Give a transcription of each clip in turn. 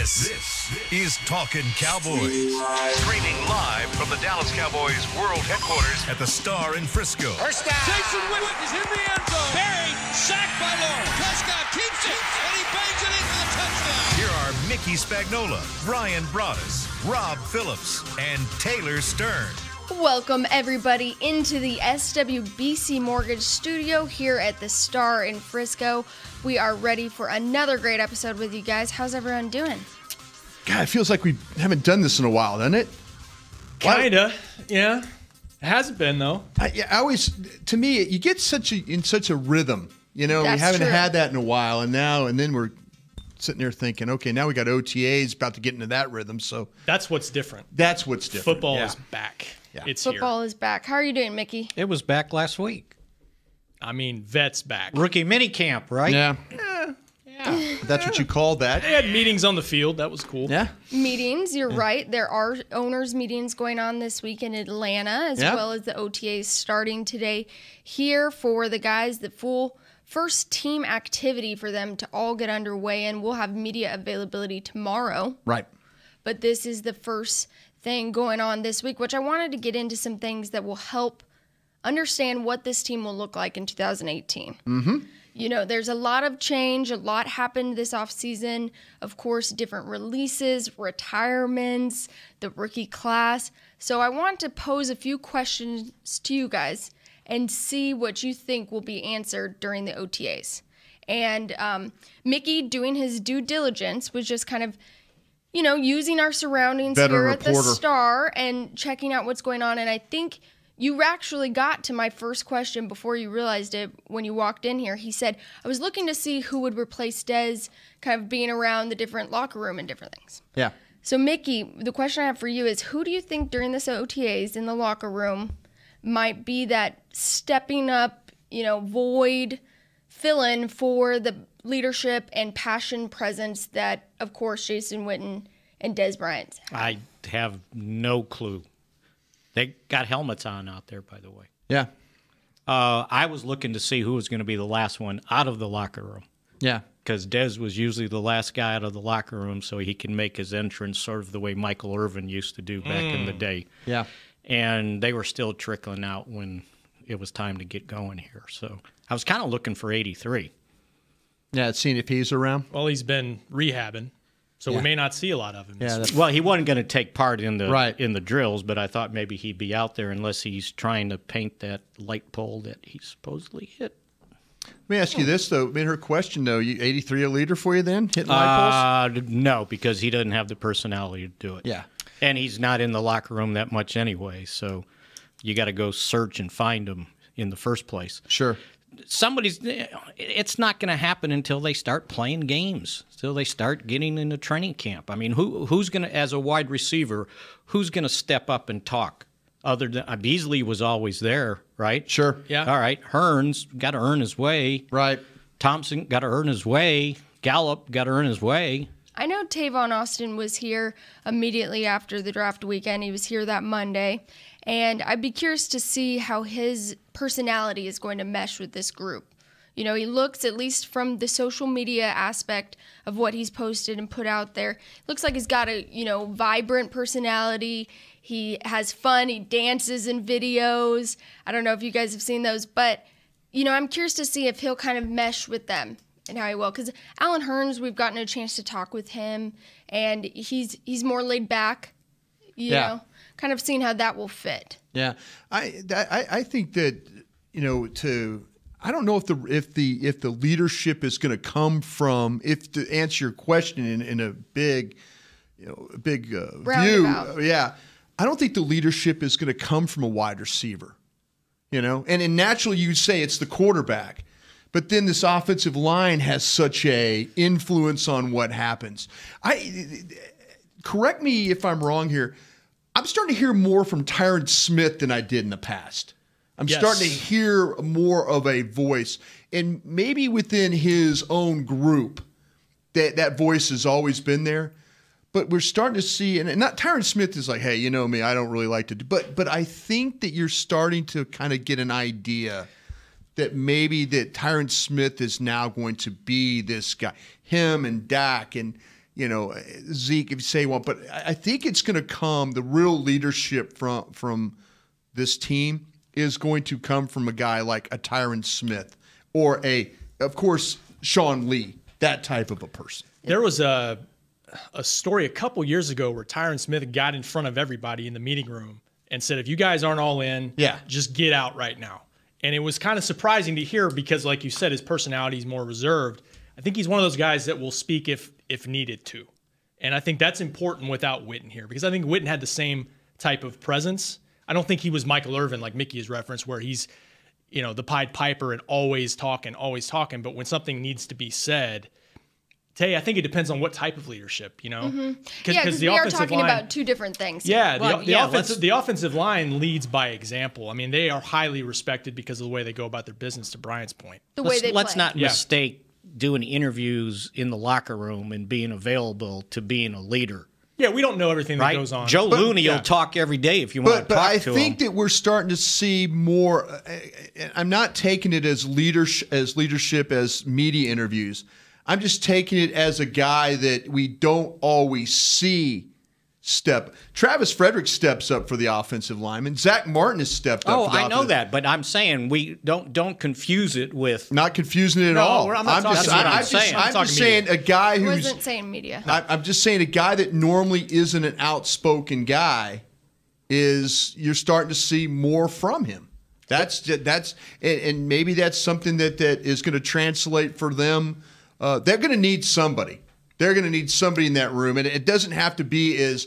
This is Talkin Cowboys. Streaming live from the Dallas Cowboys World Headquarters at the Star in Frisco. First down. Jason Witten is in the end zone. Buried, sacked by Lawrence. Prescott keeps it, and he bangs it in for the touchdown. Here are Mickey Spagnola, Brian Broaddus, Rob Phillips, and Taylor Stern. Welcome, everybody, into the SWBC Mortgage Studio here at the Star in Frisco. We are ready for another great episode with you guys. How's everyone doing? God, it feels like we haven't done this in a while, doesn't it? Kinda, yeah. It hasn't been, though. To me, you get in such a rhythm. You know, That's we haven't true. had that in a while, and then we're sitting there thinking, okay, now we got OTAs, about to get into that rhythm. So That's what's different. that's what's different. Football Yeah. is back. Yeah. It's Football is back. How are you doing, Mickey? It was back last week. here. I mean, Vet's back. Rookie mini camp, right? Yeah, Yeah. that's what you call that. They had meetings on the field. That was cool. Yeah, Meetings, you're right. There are owners' meetings going on this week in Atlanta, as Yeah. well as the OTAs starting today here for the guys, the full first team activity for them to all get underway, and we'll have media availability tomorrow. right. But this is the first thing going on this week, which I wanted to get into some things that will help understand what this team will look like in 2018. Mm-hmm. You know, there's a lot of change. A lot happened this offseason. Of course, different releases, retirements, the rookie class. So I want to pose a few questions to you guys and see what you think will be answered during the OTAs. And Mickey, doing his due diligence, was just kind of, you know, using our surroundings Veteran here at the reporter. Star and checking out what's going on. And I think you actually got to my first question before you realized it when you walked in here. He said, I was looking to see who would replace Dez, kind of being around the different locker room and different things. Yeah. So, Mickey, the question I have for you is, who do you think during this OTAs in the locker room might be that stepping up, you know, void fill-in for the leadership and passion presence that, of course, Jason Witten and Dez Bryant have? I have no clue. They got helmets on out there, by the way. Yeah. I was looking to see who was going to be the last one out of the locker room Yeah. because Dez was usually the last guy out of the locker room so he can make his entrance sort of the way Michael Irvin used to do back in the day. Yeah. And they were still trickling out when it was time to get going here. So I was kind of looking for 83. Yeah. Seeing if he's around. Well, he's been rehabbing, so Yeah. we may not see a lot of him. Yeah. this That's, Well, he wasn't going to take part in the Right. in the drills, but I thought maybe he'd be out there unless he's trying to paint that light pole that he supposedly hit. let me ask you this though. I mean, her question though. 83 a leader for you then? Hitting light poles? No, because he doesn't have the personality to do it. Yeah. And he's not in the locker room that much anyway, so you got to go search and find him in the first place. Sure. It's not going to happen until they start playing games, until they start getting into training camp. I mean, who's going to, as a wide receiver, who's going to step up and talk? Other than Beasley was always there, right? Sure. Yeah. All right. Hearns got to earn his way. Right. Thompson got to earn his way. Gallup got to earn his way. I know Tavon Austin was here immediately after the draft weekend. He was here that Monday. And I'd be curious to see how his personality is going to mesh with this group. You know, he looks, at least from the social media aspect of what he's posted and put out there, looks like he's got a, you know, vibrant personality. He has fun. He dances in videos. I don't know if you guys have seen those, but, you know, I'm curious to see if he'll kind of mesh with them and how he will. Because Alan Hearns, we've gotten a chance to talk with him, and he's more laid back, you know, kind of seeing how that will fit. Yeah, I think that, you know, I don't know if the leadership is going to come from, if to answer your question in a big, you know, view. Roundabout. Yeah, I don't think the leadership is going to come from a wide receiver. You know, and naturally you'd say it's the quarterback. But then this offensive line has such a influence on what happens. Correct me if I'm wrong here. I'm starting to hear more from Tyron Smith than I did in the past. I'm Yes. starting to hear more of a voice. And maybe within his own group, that voice has always been there. But we're starting to see, and not Tyron Smith is like, hey, you know me, I don't really like to do, but I think that you're starting to kind of get an idea that maybe that Tyron Smith is now going to be this guy, him and Dak, and Zeke, if you say one, but I think it's going to come. The real leadership from this team is going to come from a guy like a Tyron Smith or of course, Sean Lee, that type of a person. There was a story a couple years ago where Tyron Smith got in front of everybody in the meeting room and said, if you guys aren't all in, just get out right now. And it was kind of surprising to hear because, like you said, his personality is more reserved. I think he's one of those guys that will speak if needed to. And I think that's important without Witten here because I think Witten had the same type of presence. I don't think he was Michael Irvin, like Mickey has referenced, where he's, the Pied Piper and always talking. But when something needs to be said, Tay, I think it depends on what type of leadership, Because we are talking about two different things. Yeah, the offensive line leads by example. I mean, they are highly respected because of the way they go about their business, to Brian's point. Let's not mistake doing interviews in the locker room and being available to being a leader. Yeah, we don't know everything that goes on. Joe Looney will talk every day if you want to talk to him. But I think that we're starting to see more. I'm not taking it as leadership as media interviews. I'm just taking it as a guy that we don't always see step. Travis Frederick steps up for the offensive lineman. Zach Martin has stepped up. I know that, but I'm saying we don't confuse it with. Not confusing it at all. I'm just saying a guy who's. I wasn't saying media. I'm just saying a guy that normally isn't an outspoken guy you're starting to see more from him. And maybe that's something that is going to translate for them. They're going to need somebody. They're going to need somebody in that room, and it doesn't have to be as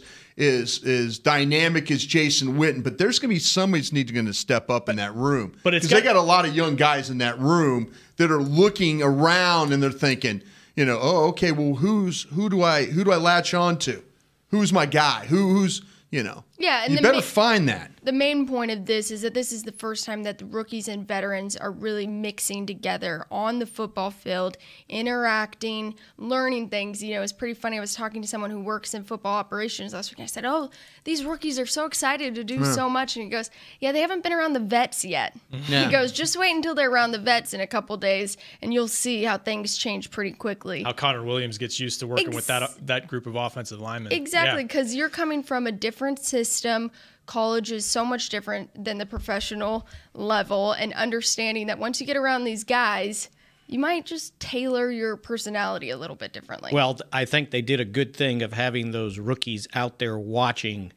dynamic as Jason Witten, but there's going to be somebody that's going to step up in that room. Because they got a lot of young guys in that room that are looking around and they're thinking, okay, well, who do I latch on to? Who's my guy? Who's Yeah, and you better find that. The main point of this is that this is the first time that the rookies and veterans are really mixing together on the football field, interacting, learning things. It's pretty funny. I was talking to someone who works in football operations last week. I said, "Oh, these rookies are so excited to do so much." And he goes, "Yeah, they haven't been around the vets yet." Yeah. He goes, "Just wait until they're around the vets in a couple days, and you'll see how things change pretty quickly." How Connor Williams gets used to working with that group of offensive linemen. Exactly, because you're coming from a different system. College is so much different than the professional level, and understanding that once you get around these guys, you might just tailor your personality a little bit differently. Well, I think they did a good thing of having those rookies out there watching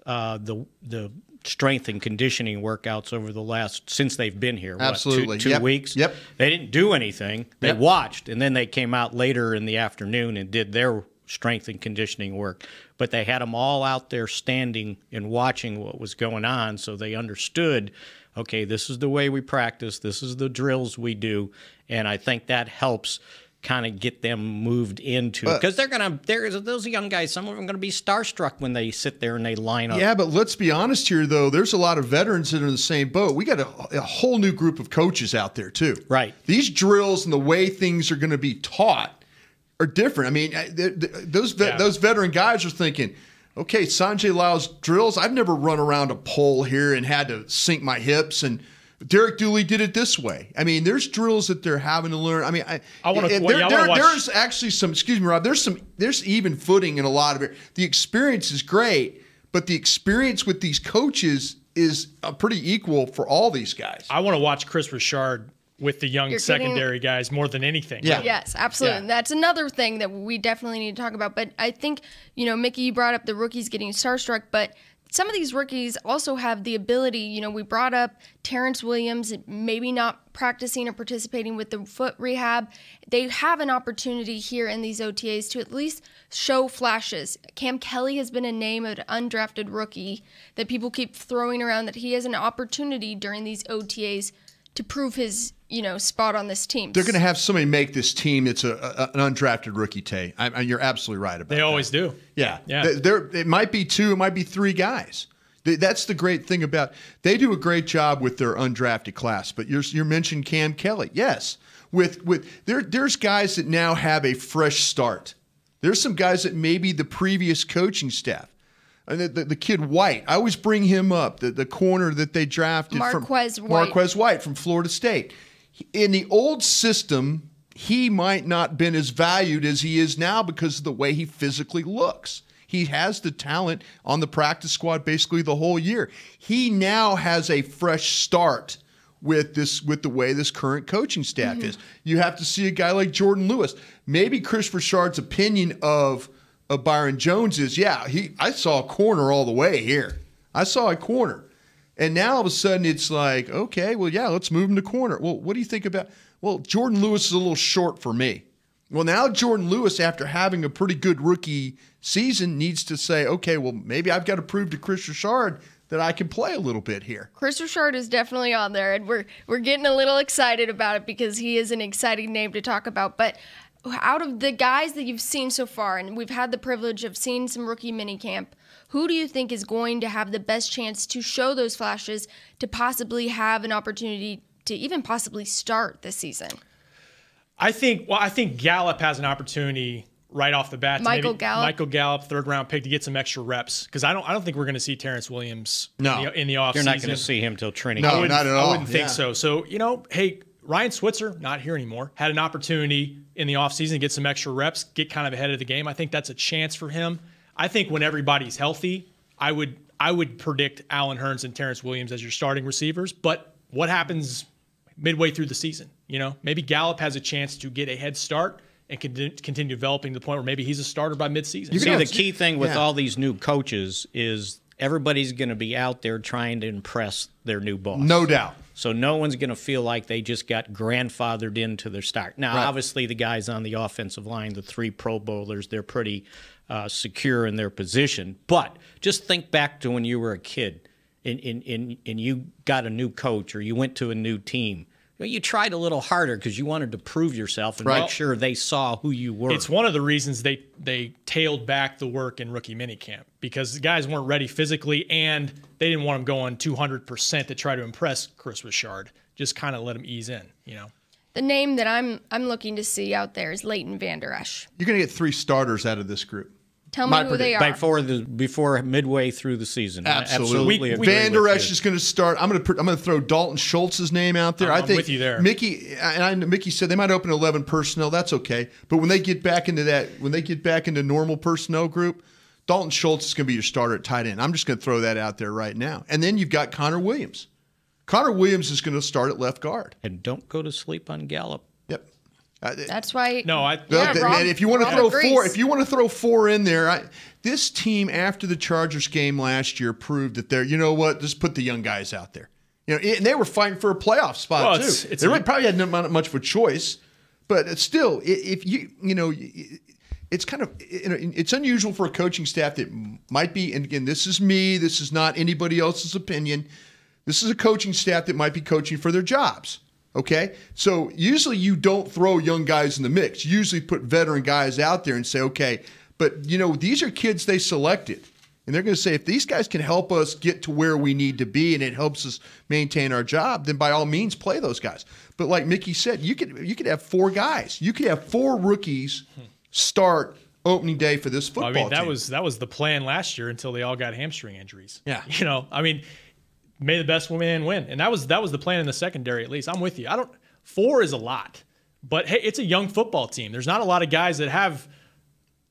the strength and conditioning workouts since they've been here. Absolutely. 2 weeks? Yep. They didn't do anything. They watched, and then they came out later in the afternoon and did their strength and conditioning work. But they had them all out there standing and watching what was going on, so they understood, okay, this is the way we practice, this is the drills we do, and I think that helps kind of get them moved into, because those young guys, some of them are going to be starstruck when they sit there and they line up. Yeah, but let's be honest here, though. There's a lot of veterans that are in the same boat. We got a whole new group of coaches out there, too. Right. These drills and the way things are going to be taught are different. I mean, those veteran guys are thinking, okay, Sanjay Lau's drills, I've never run around a pole here and had to sink my hips, and Derek Dooley did it this way. I mean, there's drills that they're having to learn. I mean, there's actually some, excuse me, Rob, there's even footing in a lot of it. The experience is great, but the experience with these coaches is pretty equal for all these guys. I want to watch Chris Richard with the young secondary guys more than anything. Yeah. Yes, absolutely. Yeah. That's another thing that we definitely need to talk about. But I think, Mickey, you brought up the rookies getting starstruck, but some of these rookies also have the ability, we brought up Terrence Williams, maybe not practicing or participating with the foot rehab. They have an opportunity here in these OTAs to at least show flashes. Cam Kelly has been a name of an undrafted rookie that people keep throwing around, that he has an opportunity during these OTAs to prove his, spot on this team. They're going to have somebody make this team that's an undrafted rookie, Tay. You're absolutely right about that. They always do. Yeah. It might be 2, it might be 3 guys. That's the great thing about they do a great job with their undrafted class. But you mentioned Cam Kelly. Yes. There's guys that now have a fresh start. There's some guys that maybe the previous coaching staff. And the kid White, I always bring him up, the corner that they drafted Marquez White from Florida State. In the old system he might not been as valued as he is now because of the way he physically looks. He has the talent on the practice squad basically the whole year. He now has a fresh start with the way this current coaching staff is. You have to see a guy like Jordan Lewis. Maybe Chris Richard's opinion of Byron Jones is, I saw a corner all the way here. I saw a corner. And now all of a sudden it's like, okay, well, let's move him to corner. Well, what do you think about, Jordan Lewis is a little short for me. Well, now Jordan Lewis, after having a pretty good rookie season, needs to say, okay, well, maybe I've got to prove to Chris Richard that I can play a little bit here. Chris Richard is definitely on there, and we're getting a little excited about it because he is an exciting name to talk about. But out of the guys that you've seen so far, and we've had the privilege of seeing some rookie minicamp, who do you think is going to have the best chance to show those flashes to possibly have an opportunity to even possibly start this season? I think Gallup has an opportunity right off the bat. Michael Gallup, third-round pick, to get some extra reps, because I don't think we're going to see Terrence Williams in the offseason. You're not going to see him till training. No, not at all. I wouldn't think so. So, hey, Ryan Switzer, not here anymore, had an opportunity in the offseason to get some extra reps, get kind of ahead of the game. I think that's a chance for him. I think when everybody's healthy, I would predict Allen Hurns and Terrence Williams as your starting receivers. But what happens midway through the season? Maybe Gallup has a chance to get a head start and continue developing to the point where maybe he's a starter by midseason. See, the key thing with all these new coaches is everybody's going to be out there trying to impress their new boss. No doubt. So no one's going to feel like they just got grandfathered into their start. Now, obviously, the guys on the offensive line, the 3 Pro Bowlers, they're pretty secure in their position. But just think back to when you were a kid and you got a new coach or you went to a new team. You tried a little harder because you wanted to prove yourself and make sure they saw who you were. It's one of the reasons they tailed back the work in rookie minicamp, because the guys weren't ready physically and they didn't want them going 200% to try to impress Chris Richard. Just kind of let him ease in, The name that I'm looking to see out there is Leighton Vander Esch. You're going to get 3 starters out of this group. Tell me who they are. Before midway through the season. Absolutely. Vander Esch is going to start. I'm going to throw Dalton Schultz's name out there. I'm I think with you there. Mickey said they might open 11 personnel. That's okay. But when they get back into normal personnel group, Dalton Schultz is going to be your starter at tight end. I'm just going to throw that out there right now. And then you've got Connor Williams. Connor Williams is going to start at left guard. And don't go to sleep on Gallup. Yep. That's why. No, if you want to throw 4 in there, this team after the Chargers game last year proved that they're, just put the young guys out there. And they were fighting for a playoff spot too. They probably had not much of a choice, but still, if it's kind of it's unusual for a coaching staff that might be. And again, this is me. This is not anybody else's opinion. This is a coaching staff that might be coaching for their jobs. Okay, so usually you don't throw young guys in the mix. You usually put veteran guys out there and say, okay, but these are kids they selected, and they're going to say, if these guys can help us get to where we need to be and it helps us maintain our job, then by all means play those guys. But like Mickey said, you could have 4 guys. You could have 4 rookies start opening day for this football team. That was the plan last year until they all got hamstring injuries. Yeah, may the best man win. And that was the plan in the secondary, at least. I'm with you. 4 is a lot. But, hey, it's a young football team. There's not a lot of guys that have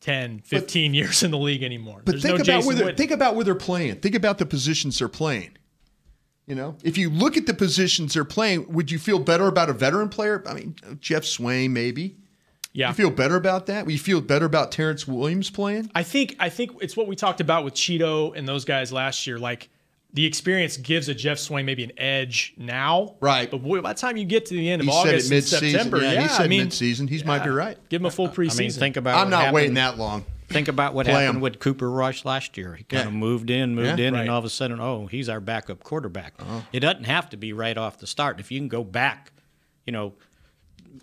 10, 15 years in the league anymore. But think about where they're playing. Think about the positions they're playing. If you look at the positions they're playing, would you feel better about a veteran player? Jeff Swain, maybe. Yeah. You feel better about that? Would you feel better about Terrence Williams playing? I think it's what we talked about with Cheeto and those guys last year. Like, the experience gives a Jeff Swain maybe an edge now. Right. But boy, by the time you get to the end of August and September, he said mid-season. He might be right. Give him a full preseason. Think about I'm not waiting that long. Think about what happened with Cooper Rush last year. He kind of moved in, and all of a sudden, he's our backup quarterback. It doesn't have to be right off the start. If you can go back,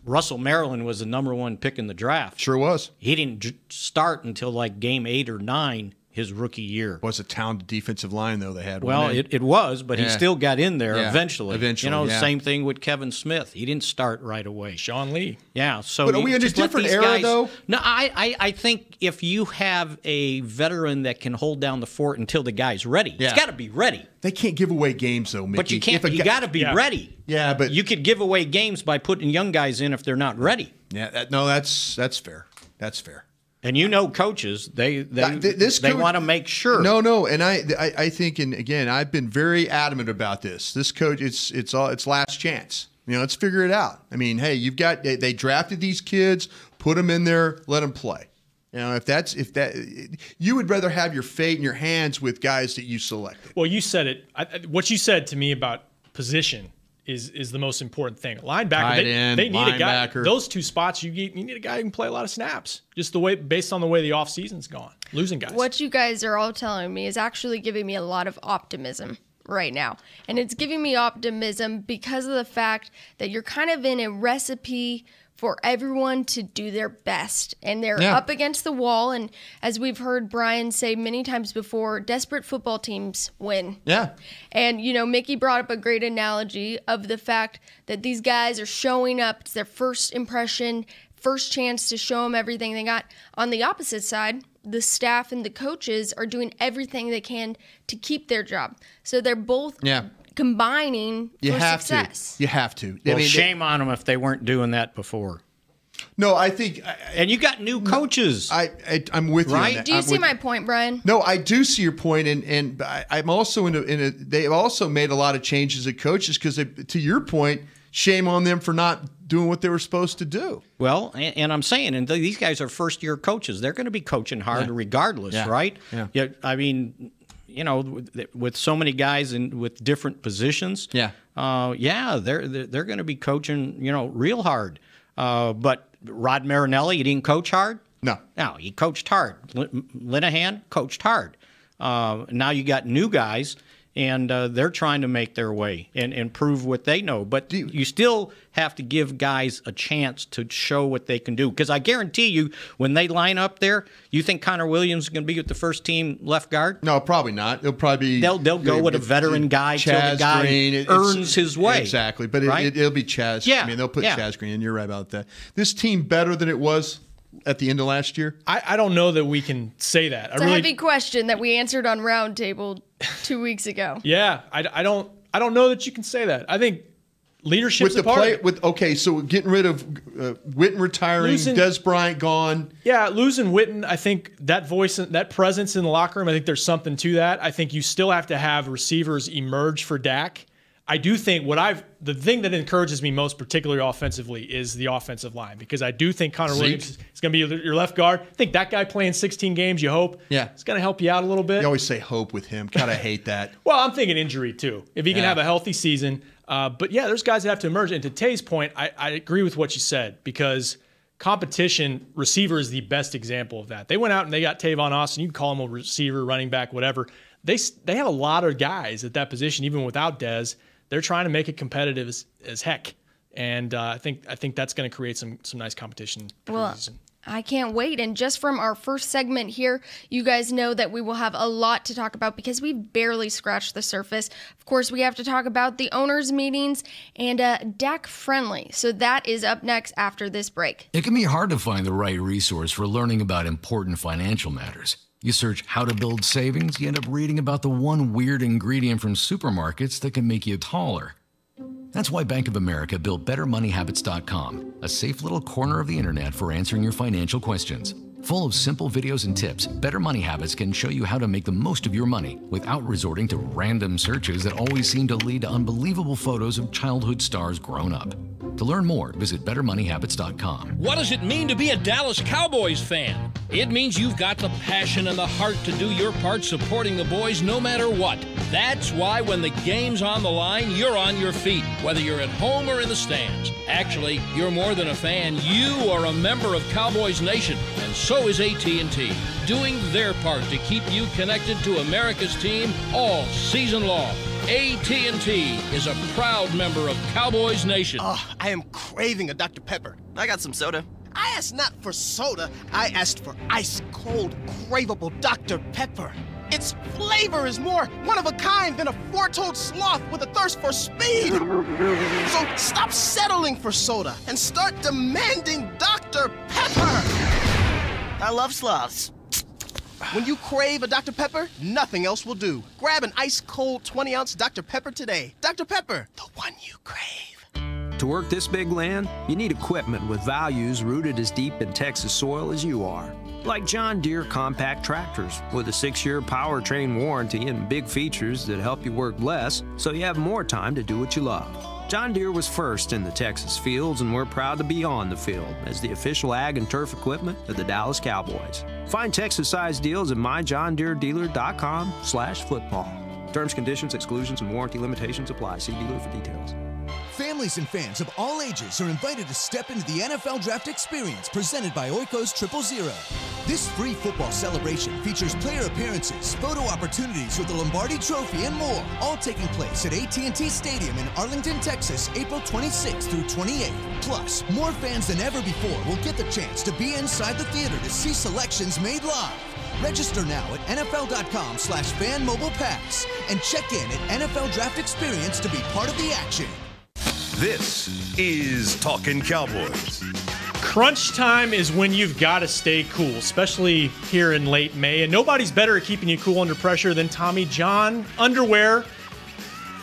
Russell Maryland was the number 1 pick in the draft. Sure was. He didn't start until like game 8 or 9 his rookie year. Was a talented defensive line, though, they had. Well, it was, but he still got in there eventually. Same thing with Kevin Smith. He didn't start right away. Sean Lee. Yeah. So but are we in a different era, though? No, I think if you have a veteran that can hold down the fort until the guy's ready, he's got to be ready. They can't give away games, though, Mickey. But you can't. You got to be ready. Yeah, but you could give away games by putting young guys in if they're not ready. Yeah, that's fair. That's fair. And coaches, they want to make sure. No, and I think, and again, I've been very adamant about this. This coach, it's last chance. Let's figure it out. I mean, hey, they drafted these kids, put them in there, let them play. If that you would rather have your fate in your hands with guys that you selected. Well, you said it. What you said to me about position is the most important thing. Linebacker, they need a guy. Those two spots, you need a guy who can play a lot of snaps. Just based on the way the offseason's gone, losing guys. What you guys are all telling me is actually giving me a lot of optimism right now, and it's giving me optimism because of the fact that you're kind of in a recipe for everyone to do their best, and they're up against the wall. And as we've heard Brian say many times before, desperate football teams win. Yeah. And, Mickey brought up a great analogy of the fact that these guys are showing up. It's their first impression, first chance to show them everything they got. On the opposite side, the staff and the coaches are doing everything they can to keep their job. So they're both combining for success. You have to. Well, shame on them if they weren't doing that before. No, I think, and you got new coaches. I'm with you. Right? On that. Do you see my point, Brian? No, I do see your point, and I'm also in a. They've also made a lot of changes at coaches because, to your point, shame on them for not doing what they were supposed to do. Well, and I'm saying, and these guys are first-year coaches. They're going to be coaching hard regardless, right? Yeah. I mean, with so many guys with different positions, they're going to be coaching, real hard. But Rod Marinelli, he didn't coach hard? No, he coached hard. Linehan coached hard. Now you got new guys, and they're trying to make their way and prove what they know. But you still have to give guys a chance to show what they can do. Because I guarantee you, when they line up there, you think Connor Williams is going to be with the first team left guard? No, probably not. They'll probably they'll go with a veteran guy till the guy Green, earns his way. Exactly, but it'll be Chaz. Yeah. I mean, they'll put Chaz Green in. You're right about that. This team better than it was at the end of last year? I don't know that we can say that. It's a heavy question that we answered on Roundtable 2 weeks ago. Yeah, I don't know that you can say that. I think leadership's a part of it. So getting rid of Witten retiring, Des Bryant gone. Yeah, losing Witten, I think that voice, that presence in the locker room, I think there's something to that. I think you still have to have receivers emerge for Dak. I do think the thing that encourages me most, particularly offensively, is the offensive line, because I do think Connor Williams is going to be your left guard. I think that guy playing 16 games, you hope, it's going to help you out a little bit. You always say hope with him. Kind of hate that. Well, I'm thinking injury too. If he can have a healthy season. But yeah, there's guys that have to emerge. And to Tay's point, I agree with what you said, because competition, receiver is the best example of that. They went out and they got Tavon Austin. You can call him a receiver, running back, whatever. They have a lot of guys at that position, even without Dez. They're trying to make it competitive as heck, and I think that's going to create some nice competition. Well, I can't wait. And just from our first segment here, you guys know that we will have a lot to talk about because we've barely scratched the surface. Of course, we have to talk about the owners' meetings and Dak Friendly. So that is up next after this break. It can be hard to find the right resource for learning about important financial matters. You search how to build savings, you end up reading about the one weird ingredient from supermarkets that can make you taller. That's why Bank of America built BetterMoneyHabits.com, a safe little corner of the internet for answering your financial questions. Full of simple videos and tips, Better Money Habits can show you how to make the most of your money without resorting to random searches that always seem to lead to unbelievable photos of childhood stars grown up. To learn more, visit BetterMoneyHabits.com. What does it mean to be a Dallas Cowboys fan? It means you've got the passion and the heart to do your part supporting the boys no matter what. That's why when the game's on the line, you're on your feet, whether you're at home or in the stands. Actually, you're more than a fan. You are a member of Cowboys Nation, and so is AT&T, doing their part to keep you connected to America's team all season long. AT&T is a proud member of Cowboys Nation. Oh, I am craving a Dr. Pepper. I got some soda. I asked not for soda, I asked for ice-cold, craveable Dr. Pepper. Its flavor is more one-of-a-kind than a four-toed sloth with a thirst for speed. So stop settling for soda and start demanding Dr. Pepper. I love sloths. When you crave a Dr. Pepper, nothing else will do. Grab an ice-cold 20-ounce Dr. Pepper today. Dr. Pepper, the one you crave. To work this big land, you need equipment with values rooted as deep in Texas soil as you are. Like John Deere compact tractors with a 6-year powertrain warranty and big features that help you work less so you have more time to do what you love. John Deere was first in the Texas fields, and we're proud to be on the field as the official ag and turf equipment of the Dallas Cowboys. Find Texas-sized deals at myjohndeeredealer.com/football. Terms, conditions, exclusions, and warranty limitations apply. See dealer for details. Families and fans of all ages are invited to step into the NFL Draft experience presented by Oikos 000. This free football celebration features player appearances, photo opportunities with the Lombardi Trophy, and more, all taking place at AT&T Stadium in Arlington, Texas, April 26th through 28th. Plus, more fans than ever before will get the chance to be inside the theater to see selections made live. Register now at NFL.com/FanMobilePass and check in at NFL Draft Experience to be part of the action. This is Talkin Cowboys. Crunch time is when you've got to stay cool, especially here in late May. And nobody's better at keeping you cool under pressure than Tommy John underwear.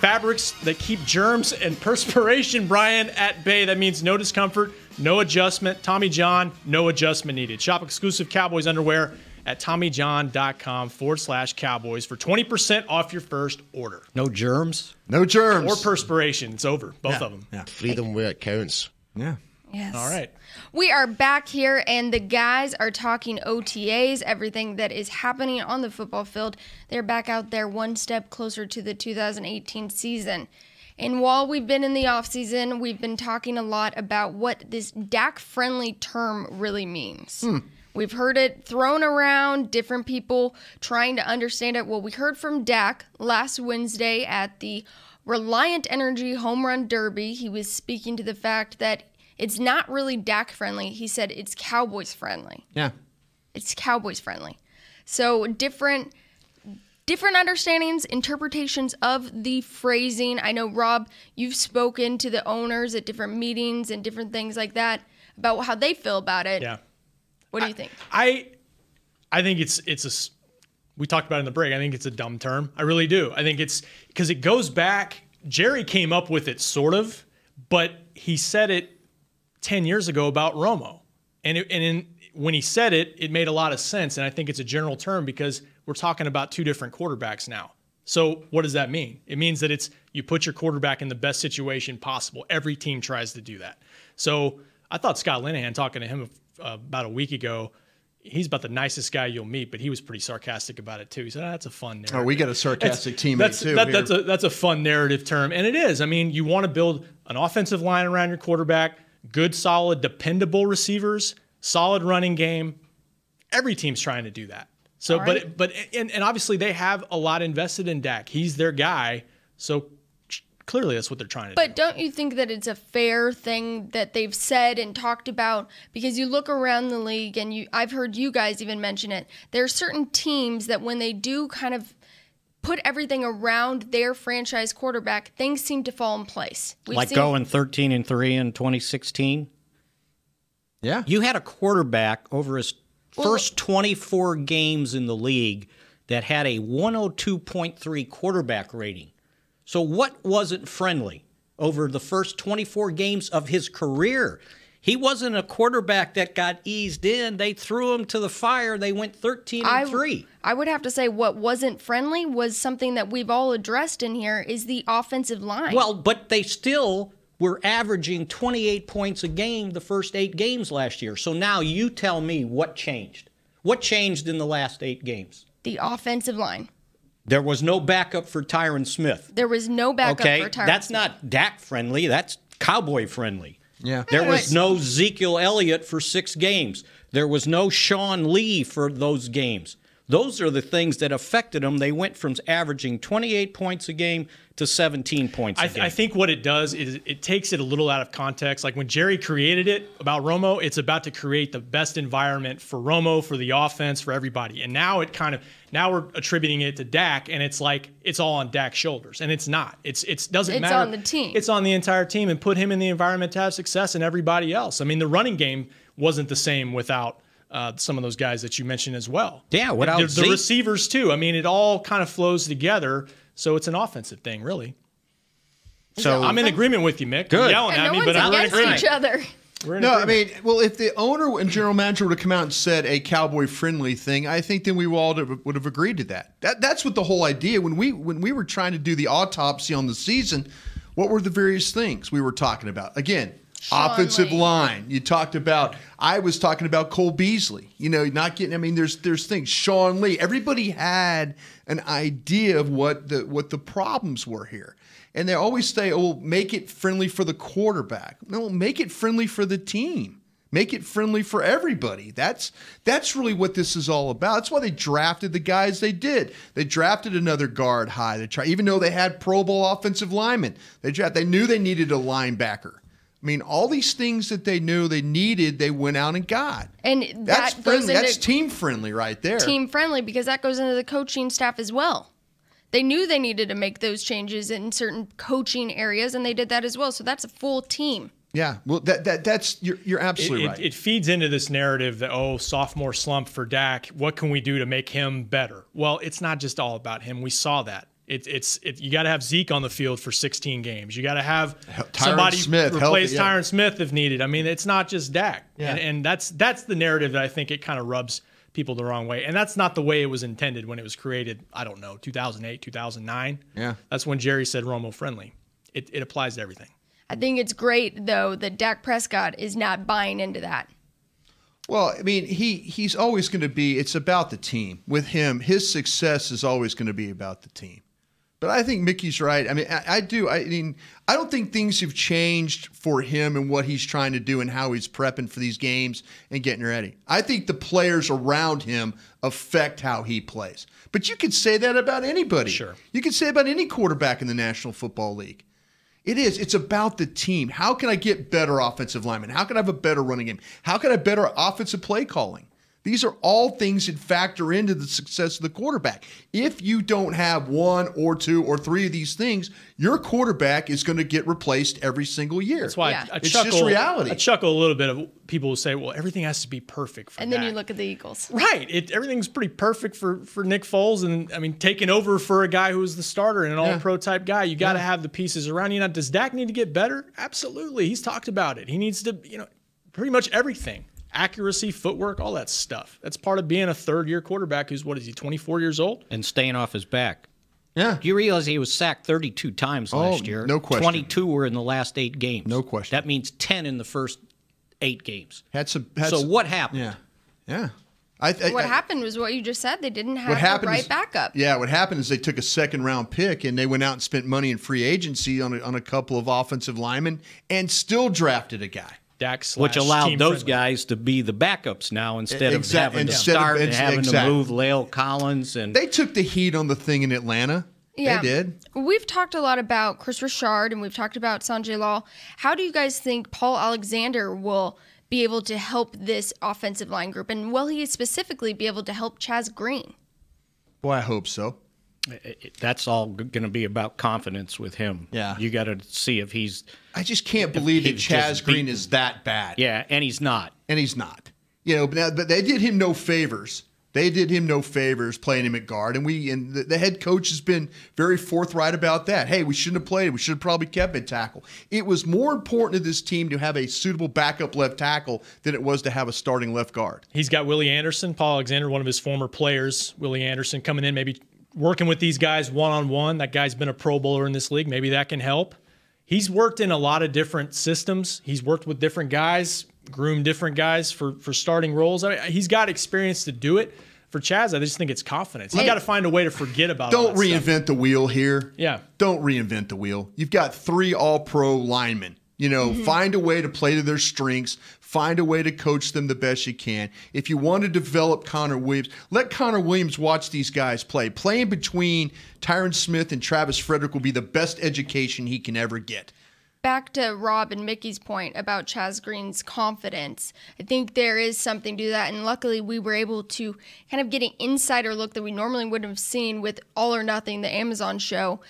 Fabrics that keep germs and perspiration, Brian, at bay. That means no discomfort, no adjustment. Tommy John, no adjustment needed. Shop exclusive Cowboys underwear at TommyJohn.com/Cowboys for 20% off your first order. No germs? No germs. Or perspiration. It's over. Both of them. Yeah. Freedom where it counts. Yeah. Yes. All right. We are back here, and the guys are talking OTAs, everything that is happening on the football field. They're back out there one step closer to the 2018 season. And while we've been in the offseason, we've been talking a lot about what this Dak-friendly term really means. We've heard it thrown around, different people trying to understand it. Well, we heard from Dak last Wednesday at the Reliant Energy Home Run Derby. He was speaking to the fact that it's not really Dak-friendly. He said it's Cowboys-friendly. Yeah. It's Cowboys-friendly. So different understandings, interpretations of the phrasing. I know, Rob, you've spoken to the owners at different meetings and different things like that about how they feel about it. Yeah. What do you think? I think it's we talked about it in the break. I think it's a dumb term. I really do. I think it's because it goes back. Jerry came up with it sort of, but he said it 10 years ago about Romo. When he said it, it made a lot of sense. And I think it's a general term because we're talking about two different quarterbacks now. So what does that mean? It means that you put your quarterback in the best situation possible. Every team tries to do that. So I thought Scott Linehan, talking to him about a week ago, he's about the nicest guy you'll meet, but he was pretty sarcastic about it too. He said, that's a fun narrative. Oh, we got a sarcastic teammate too. That's a fun narrative term. And it is. I mean, you want to build an offensive line around your quarterback, good, solid, dependable receivers, solid running game. Every team's trying to do that. So, right. but obviously they have a lot invested in Dak. He's their guy. So clearly that's what they're trying to do. But don't you think that it's a fair thing that they've said and talked about? Because you look around the league, and I've heard you guys even mention it. There are certain teams that when they do kind of put everything around their franchise quarterback, things seem to fall in place. Going 13-3 in 2016? Yeah. You had a quarterback over his first 24 games in the league that had a 102.3 quarterback rating. So what wasn't friendly over the first 24 games of his career? He wasn't a quarterback that got eased in. They threw him to the fire. They went 13-3. I would have to say what wasn't friendly was something that we've all addressed in here is the offensive line. Well, but they still were averaging 28 points a game the first 8 games last year. So now you tell me what changed. What changed in the last 8 games? The offensive line. There was no backup for Tyron Smith. There was no backup for Tyron Smith. That's not Dak friendly. That's Cowboy friendly. Yeah. There was no Ezekiel Elliott for 6 games. There was no Sean Lee for those games. Those are the things that affected them. They went from averaging 28 points a game to 17 points a game. I think what it does is it takes it a little out of context. Like when Jerry created it about Romo, it's about to create the best environment for Romo, for the offense, for everybody. And now now we're attributing it to Dak, and it's like it's all on Dak's shoulders, and it's not. It doesn't matter. It's on the team. It's on the entire team, and put him in the environment to have success, and everybody else. I mean, the running game wasn't the same without some of those guys that you mentioned as well. Yeah, without the receivers too. I mean, it all kind of flows together. So it's an offensive thing, really. So I'm in agreement with you, Mick. Good. You're yelling at me, but I'm in agreement. each other. I mean, well, if the owner and general manager would have come out and said a Cowboy-friendly thing, I think then we all would have agreed to that. That's what the whole idea. When we were trying to do the autopsy on the season, what were the various things we were talking about? Again, offensive line. You talked about. I was talking about Cole Beasley. Not getting. I mean, there's things. Sean Lee. Everybody had an idea of what the problems were here, and they always say, "Oh, make it friendly for the quarterback." No, make it friendly for the team. Make it friendly for everybody. That's really what this is all about. That's why they drafted the guys they did. They drafted another guard high. Even though they had Pro Bowl offensive linemen, they knew they needed a linebacker. I mean, all these things that they knew they needed, they went out and got. And that's friendly. That's team friendly right there. Team friendly, because that goes into the coaching staff as well. They knew they needed to make those changes in certain coaching areas, and they did that as well. So that's a full team. Yeah, well, that's you're absolutely right. It feeds into this narrative that, sophomore slump for Dak. What can we do to make him better? Well, it's not just all about him. We saw that. You got to have Zeke on the field for 16 games. You got to have somebody replace Tyron Smith if needed. I mean, it's not just Dak. Yeah. And that's the narrative that I think it kind of rubs people the wrong way. And that's not the way it was intended when it was created, I don't know, 2008, 2009. Yeah. That's when Jerry said Romo friendly. It applies to everything. I think it's great, though, that Dak Prescott is not buying into that. Well, I mean, he's always going to be – it's about the team. With him, his success is always going to be about the team. But I think Mickey's right. I mean, I do. I mean, I don't think things have changed for him and what he's trying to do and how he's prepping for these games and getting ready. I think the players around him affect how he plays. But you could say that about anybody. Sure. You could say about any quarterback in the National Football League. It is. It's about the team. How can I get better offensive linemen? How can I have a better running game? How can I have better offensive play calling? These are all things that factor into the success of the quarterback. If you don't have one or two or three of these things, your quarterback is going to get replaced every single year. That's why it's just reality. I chuckle a little bit of people who say, well, everything has to be perfect for And then Dak. you look at the Eagles. Right. Everything's pretty perfect for Nick Foles. And, I mean, taking over for a guy who was the starter and an all-pro type guy, you got to have the pieces around you. Now, does Dak need to get better? Absolutely. He's talked about it. He needs to, pretty much everything. Accuracy, footwork, all that stuff. That's part of being a third-year quarterback who's, 24 years old? And staying off his back. Yeah. Do you realize he was sacked 32 times last year? No question. 22 were in the last 8 games. No question. That means 10 in the first 8 games. What happened? Yeah. What happened was what you just said. They didn't have the right backup. Yeah, what happened is they took a second-round pick and they went out and spent money in free agency on a couple of offensive linemen and still drafted a guy. Which allowed those guys to be the backups now instead of having to start and having to move Lale Collins. And they took the heat on the thing in Atlanta. Yeah. They did. We've talked a lot about Chris Richard and we've talked about Sanjay Lal. How do you guys think Paul Alexander will be able to help this offensive line group? And will he specifically be able to help Chaz Green? Boy, I hope so. That's all going to be about confidence with him. Yeah. You got to see if he's... I just can't believe that Chaz Green is that bad. Yeah, and he's not. But they did him no favors. They did him no favors playing him at guard, and the head coach has been very forthright about that. Hey, we shouldn't have played. We should have probably kept at tackle. It was more important to this team to have a suitable backup left tackle than it was to have a starting left guard. He's got Willie Anderson, Paul Alexander, one of his former players. Willie Anderson coming in, maybe working with these guys one-on-one. That guy's been a Pro Bowler in this league. Maybe that can help. He's worked in a lot of different systems. He's worked with different guys, groomed different guys for starting roles. I mean, he's got experience to do it. For Chaz, I just think it's confidence. He's got to find a way to forget about it. Don't reinvent the wheel here. Yeah. Don't reinvent the wheel. You've got 3 all-pro linemen You know, find a way to play to their strengths, find a way to coach them the best you can. If you want to develop Connor Williams, let Connor Williams watch these guys play. Playing between Tyron Smith and Travis Frederick will be the best education he can ever get. Back to Rob and Mickey's point about Chaz Green's confidence. I think there is something to that, and luckily we were able to kind of get an insider look that we normally wouldn't have seen with All or Nothing, the Amazon show.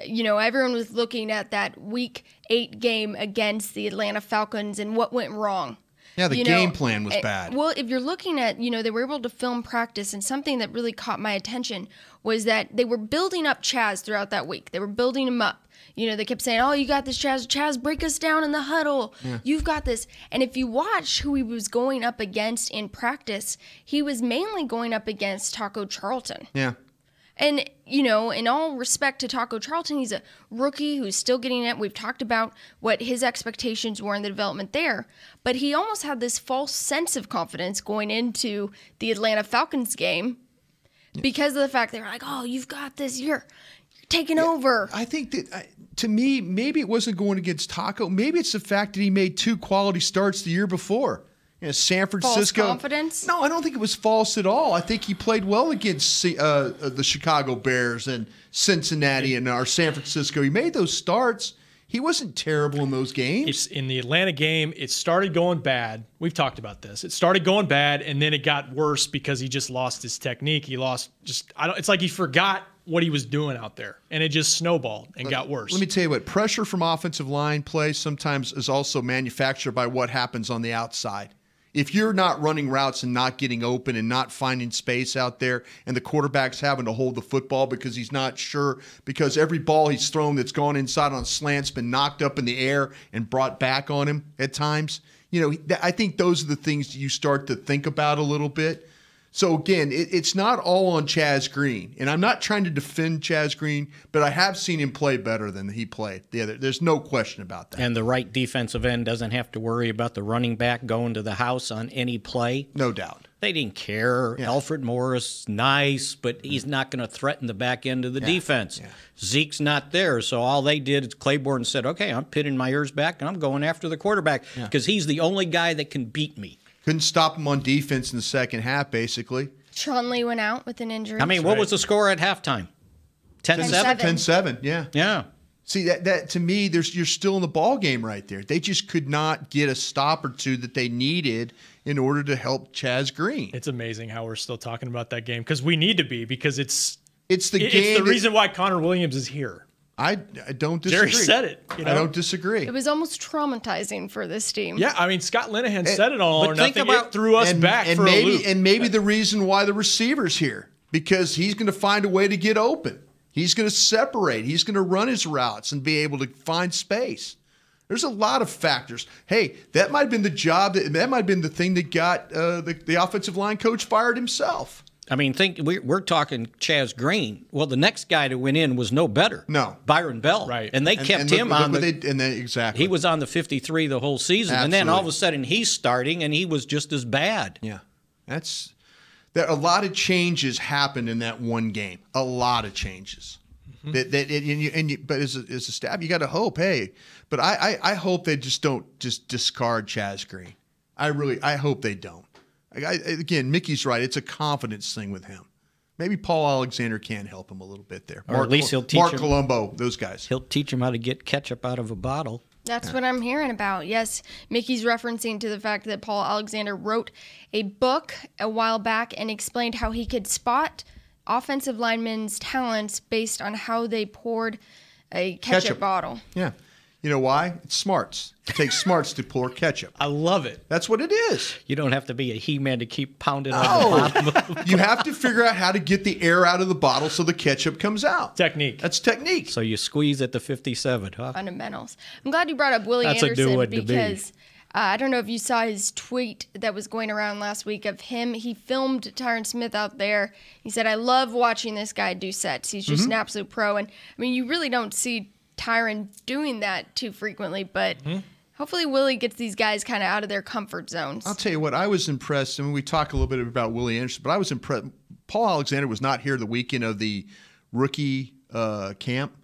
You know, everyone was looking at that Week 8 game against the Atlanta Falcons and what went wrong. Yeah, the game plan was bad. Well, if you're looking at, they were able to film practice, and something that really caught my attention was that they were building up Chaz throughout that week. They were building him up. They kept saying, oh, you got this, Chaz. Chaz, break us down in the huddle. Yeah. You've got this. And if you watch who he was going up against in practice, he was mainly going up against Taco Charlton. Yeah. And, in all respect to Taco Charlton, he's a rookie who's still getting it. We've talked about what his expectations were in the development there. But he almost had this false sense of confidence going into the Atlanta Falcons game because of the fact they were like, oh, you've got this. You're taking over. I think that, to me, maybe it wasn't going against Taco. Maybe it's the fact that he made 2 quality starts the year before. San Francisco. False confidence? No, I don't think it was false at all. I think he played well against the Chicago Bears and Cincinnati and our San Francisco. He made those starts. He wasn't terrible in those games. In the Atlanta game, it started going bad. We've talked about this. It started going bad, and then it got worse because he just lost his technique. He lost it's like he forgot what he was doing out there, and it just snowballed and got worse. Let me tell you what, pressure from offensive line play sometimes is also manufactured by what happens on the outside. If you're not running routes and not getting open and not finding space out there, and the quarterback's having to hold the football because he's not sure, because every ball he's thrown that's gone inside on slant's been knocked up in the air and brought back on him at times, I think those are the things you start to think about a little bit. So, again, it's not all on Chaz Green. And I'm not trying to defend Chaz Green, but I have seen him play better than he played the other. There's no question about that. And the right defensive end doesn't have to worry about the running back going to the house on any play. No doubt. They didn't care. Yeah. Alfred Morris, nice, but he's not going to threaten the back end of the defense. Yeah. Zeke's not there, so all they did is Claiborne said, okay, I'm pinning my ears back, and I'm going after the quarterback because he's the only guy that can beat me. Couldn't stop him on defense in the second half, basically. Sean Lee went out with an injury. I mean, what was the score at halftime? 10-7? 10-7, yeah. Yeah. See, that to me, you're still in the ball game right there. They just could not get a stop or two that they needed in order to help Chaz Green. It's amazing how we're still talking about that game because we need to be because it's the reason why Connor Williams is here. I don't disagree. Jerry said it. I don't disagree. It was almost traumatizing for this team. Yeah, I mean, Scott Linehan said it all or nothing. It threw us back for a loop. And maybe the reason why the receiver's here, because he's going to find a way to get open. He's going to separate. He's going to run his routes and be able to find space. There's a lot of factors. Hey, that might have been the job. That might have been the thing that got the offensive line coach fired himself. I mean, we're talking Chaz Green. Well, the next guy to win in was no better. No. Byron Bell. Right. And they kept him on exactly. He was on the 53 the whole season. Absolutely. And then all of a sudden he's starting and he was just as bad. Yeah. A lot of changes happened in that one game. A lot of changes. Mm-hmm. But as a staff, you got to hope, hey. But I hope they just don't just discard Chaz Green. I hope they don't. Again, Mickey's right. It's a confidence thing with him. Maybe Paul Alexander can help him a little bit there. Or at least he'll teach Mark him. Colombo, those guys. He'll teach him how to get ketchup out of a bottle. That's what I'm hearing about. Yes, Mickey's referencing to the fact that Paul Alexander wrote a book a while back and explained how he could spot offensive linemen's talents based on how they poured a ketchup bottle. Yeah. You know why? It's smarts. It takes smarts to pour ketchup. I love it. That's what it is. You don't have to be a He-Man to keep pounding on the bottom. You have to figure out how to get the air out of the bottle so the ketchup comes out. Technique. That's technique. So you squeeze at the 57, huh? Fundamentals. I'm glad you brought up Willie Anderson because I don't know if you saw his tweet that was going around last week of him. He filmed Tyron Smith out there. He said, I love watching this guy do sets. He's just an absolute pro. And, I mean, you really don't see Tyron doing that too frequently, but hopefully Willie gets these guys kind of out of their comfort zones. I'll tell you what, I was impressed. I mean, we talk a little bit about Willie Anderson, but I was impressed. Paul Alexander was not here the weekend of the rookie camp.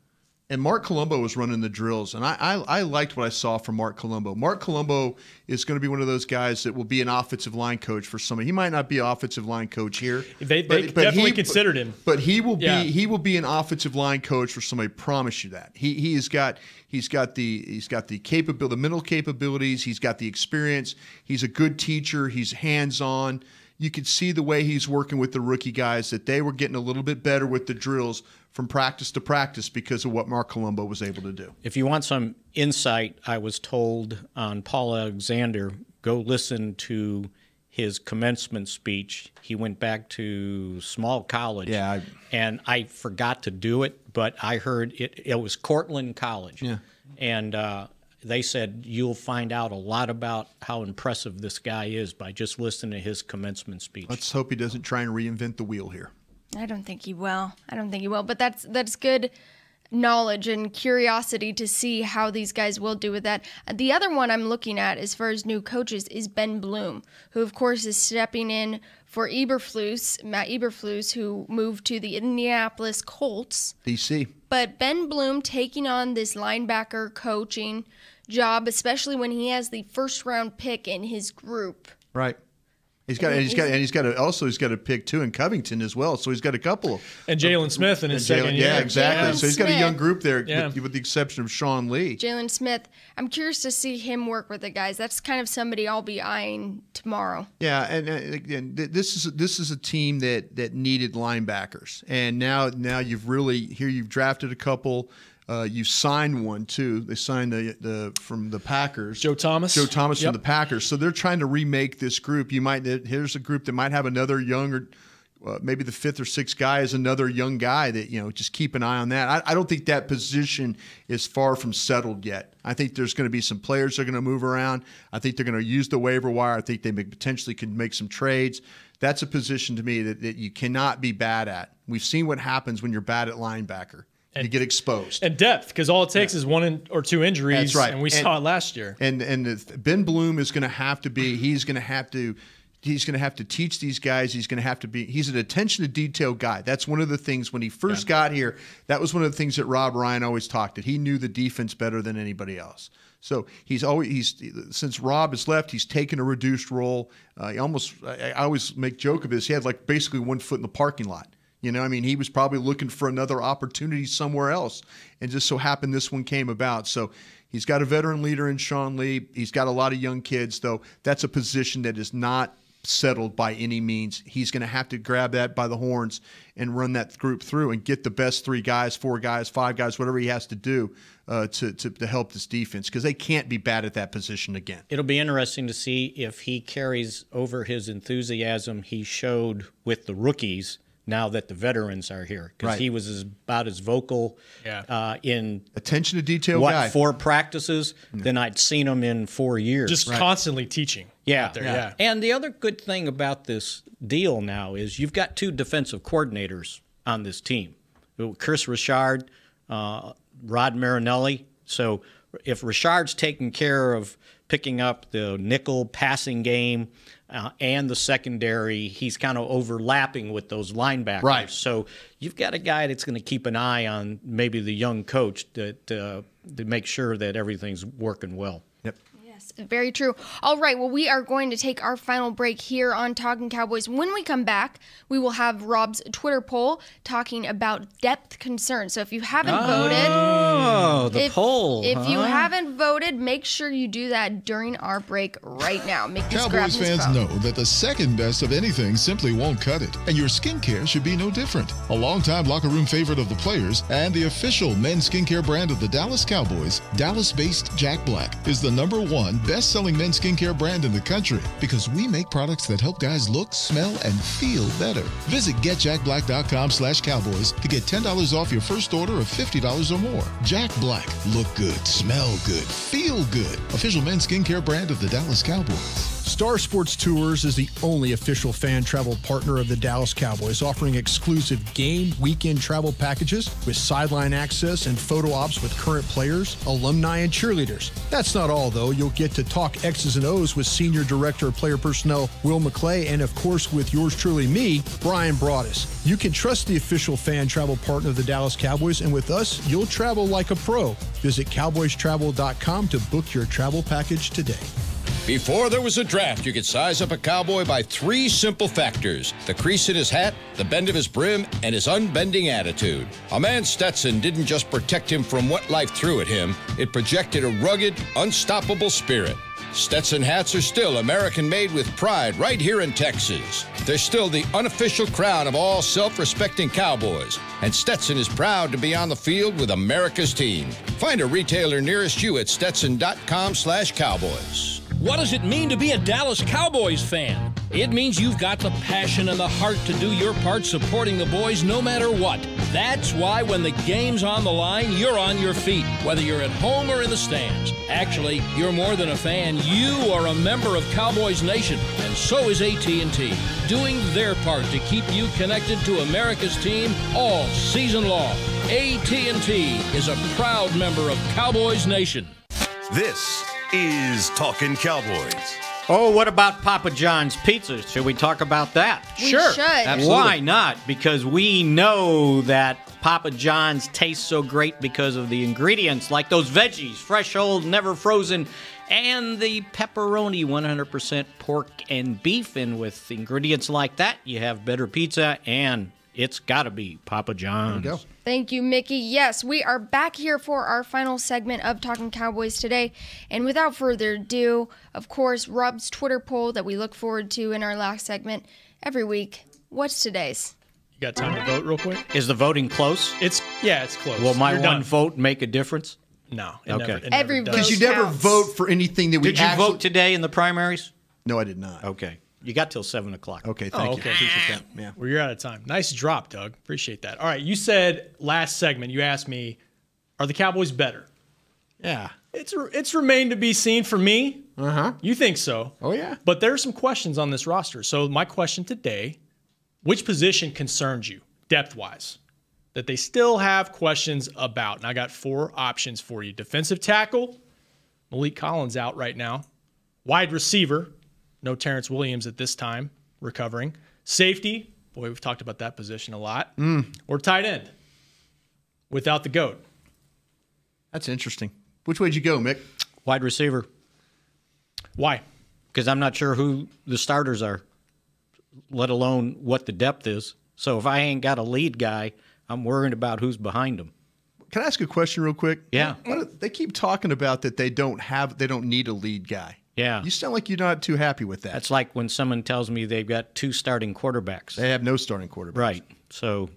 And Mark Colombo was running the drills, and I liked what I saw from Mark Colombo. Mark Colombo is going to be one of those guys that will be an offensive line coach for somebody. He might not be an offensive line coach here. They definitely considered him. But he will be an offensive line coach for somebody. I promise you that. He's got the capability, the mental capabilities. He's got the experience. He's a good teacher. He's hands-on. You could see the way he's working with the rookie guys that they were getting a little bit better with the drills from practice to practice because of what Mark Colombo was able to do. If you want some insight, I was told on Paul Alexander, go listen to his commencement speech. He went back to small college, and I forgot to do it, but I heard it was Cortland College. Yeah. And they said you'll find out a lot about how impressive this guy is by just listening to his commencement speech. Let's hope he doesn't try and reinvent the wheel here. I don't think he will. But that's good knowledge and curiosity to see how these guys will do with that. The other one I'm looking at as far as new coaches is Ben Blum, who of course is stepping in for Matt Eberflus, who moved to the Indianapolis Colts. DC. But Ben Blum taking on this linebacker coaching job, especially when he has the first-round pick in his group. Right. He's got a pick too in Covington as well. So he's got a couple. And Jalen Smith in his second year. Yeah, exactly. So he's got a young group there, Yeah. with the exception of Sean Lee. Jalen Smith. I'm curious to see him work with the guys. That's kind of somebody I'll be eyeing tomorrow. Yeah, and again, this is a team that needed linebackers, and now you've drafted a couple. You've signed one too. They signed the from the Packers, Joe Thomas from the Packers. So they're trying to remake this group. Here's a group that might have another younger, maybe the fifth or sixth guy is another young guy that just keep an eye on that. I don't think that position is far from settled yet. I think there's going to be some players that are going to move around. I think they're going to use the waiver wire. I think they potentially could make some trades. That's a position to me that you cannot be bad at. We've seen what happens when you're bad at linebacker. You get exposed. And depth, because all it takes is one or two injuries. That's right. And we saw it last year. And Ben Blum is going to have to be. He's going to have to teach these guys. He's an attention to detail guy. That's one of the things when he first got here. That was one of the things that Rob Ryan always talked that he knew the defense better than anybody else. So since Rob has left, he's taken a reduced role. I always make joke of this. He had basically one foot in the parking lot. He was probably looking for another opportunity somewhere else, and just so happened this one came about. So he's got a veteran leader in Sean Lee. He's got a lot of young kids, though. That's a position that is not settled by any means. He's going to have to grab that by the horns and run that group through and get the best 3 guys, 4 guys, 5 guys, whatever he has to do to help this defense, because they can't be bad at that position again. It'll be interesting to see if he carries over his enthusiasm he showed with the rookies now that the veterans are here, because he was about as vocal in attention to detail guy. 4 practices than I'd seen him in 4 years. Just constantly teaching. Yeah. And the other good thing about this deal now is you've got 2 defensive coordinators on this team, Chris Richard, Rod Marinelli. So if Richard's taking care of picking up the nickel passing game and the secondary, he's kind of overlapping with those linebackers. Right. So you've got a guy that's going to keep an eye on maybe the young coach to make sure that everything's working well. Yep. Yes, very true. All right, well, we are going to take our final break here on Talkin Cowboys. When we come back, we will have Rob's Twitter poll talking about depth concerns. So if you haven't voted, poll. If you haven't voted, make sure you do that during our break right now. Make this Cowboys fans know that the second best of anything simply won't cut it, and your skincare should be no different. A longtime locker room favorite of the players and the official men's skincare brand of the Dallas Cowboys, Dallas-based Jack Black is the #1 best-selling men's skincare brand in the country because we make products that help guys look, smell, and feel better. Visit getjackblack.com/cowboys to get $10 off your first order of $50 or more. Jack Black. Look good, smell good, feel good. Official men's skincare brand of the Dallas Cowboys. Star Sports Tours is the only official fan travel partner of the Dallas Cowboys, offering exclusive game weekend travel packages with sideline access and photo ops with current players, alumni, and cheerleaders. That's not all, though. You'll get to talk X's and O's with Senior Director of Player Personnel Will McClay, and of course with yours truly, me, Brian Broaddus. You can trust the official fan travel partner of the Dallas Cowboys, and with us, you'll travel like a pro. Visit cowboystravel.com to book your travel package today. Before there was a draft, you could size up a cowboy by 3 simple factors: the crease in his hat, the bend of his brim, and his unbending attitude. A man's Stetson didn't just protect him from what life threw at him, it projected a rugged, unstoppable spirit. Stetson hats are still American-made with pride right here in Texas. They're still the unofficial crown of all self-respecting cowboys, and Stetson is proud to be on the field with America's team. Find a retailer nearest you at stetson.com/cowboys. What does it mean to be a Dallas Cowboys fan? It means you've got the passion and the heart to do your part supporting the boys no matter what. That's why when the game's on the line, you're on your feet, whether you're at home or in the stands. Actually, you're more than a fan. You are a member of Cowboys Nation, and so is AT&T, doing their part to keep you connected to America's team all season long. AT&T is a proud member of Cowboys Nation. This is Talkin Cowboys. Oh, what about Papa John's Pizza? Should we talk about that? We should. Absolutely. Why not? Because we know that Papa John's tastes so great because of the ingredients, like those veggies, fresh, old, never frozen, and the pepperoni, 100% pork and beef. And with ingredients like that, you have better pizza, and it's got to be Papa John's. There you go. Thank you, Mickey. Yes, we are back here for our final segment of Talkin Cowboys today. And without further ado, of course, Rob's Twitter poll that we look forward to in our last segment every week. What's today's? You got time to vote real quick? Is the voting close? It's close. Will my You're one done. vote make a difference? No. Okay. Every vote Because you never counts. vote for anything that we Did you vote today in the primaries? No, I did not. Okay. You got till 7 o'clock. Okay, thank you. Appreciate that. Yeah. Well, you're out of time. Nice drop, Doug. Appreciate that. All right, you said last segment, you asked me, are the Cowboys better? Yeah. It's remained to be seen for me. Uh-huh. You think so. Oh, yeah. But there are some questions on this roster. So my question today, which position concerns you, depth-wise, that they still have questions about? And I got 4 options for you. Defensive tackle, Malik Collins out right now. Wide receiver, no Terrence Williams at this time, recovering. Safety, boy, we've talked about that position a lot. Or tight end, without the GOAT. That's interesting. Which way'd you go, Mick? Wide receiver. Why? Because I'm not sure who the starters are, let alone what the depth is. So if I ain't got a lead guy, I'm worried about who's behind him. Can I ask a question real quick? Yeah. They keep talking about that they don't need a lead guy. Yeah. You sound like you're not too happy with that. That's like when someone tells me they've got 2 starting quarterbacks. They have no starting quarterbacks. Right. So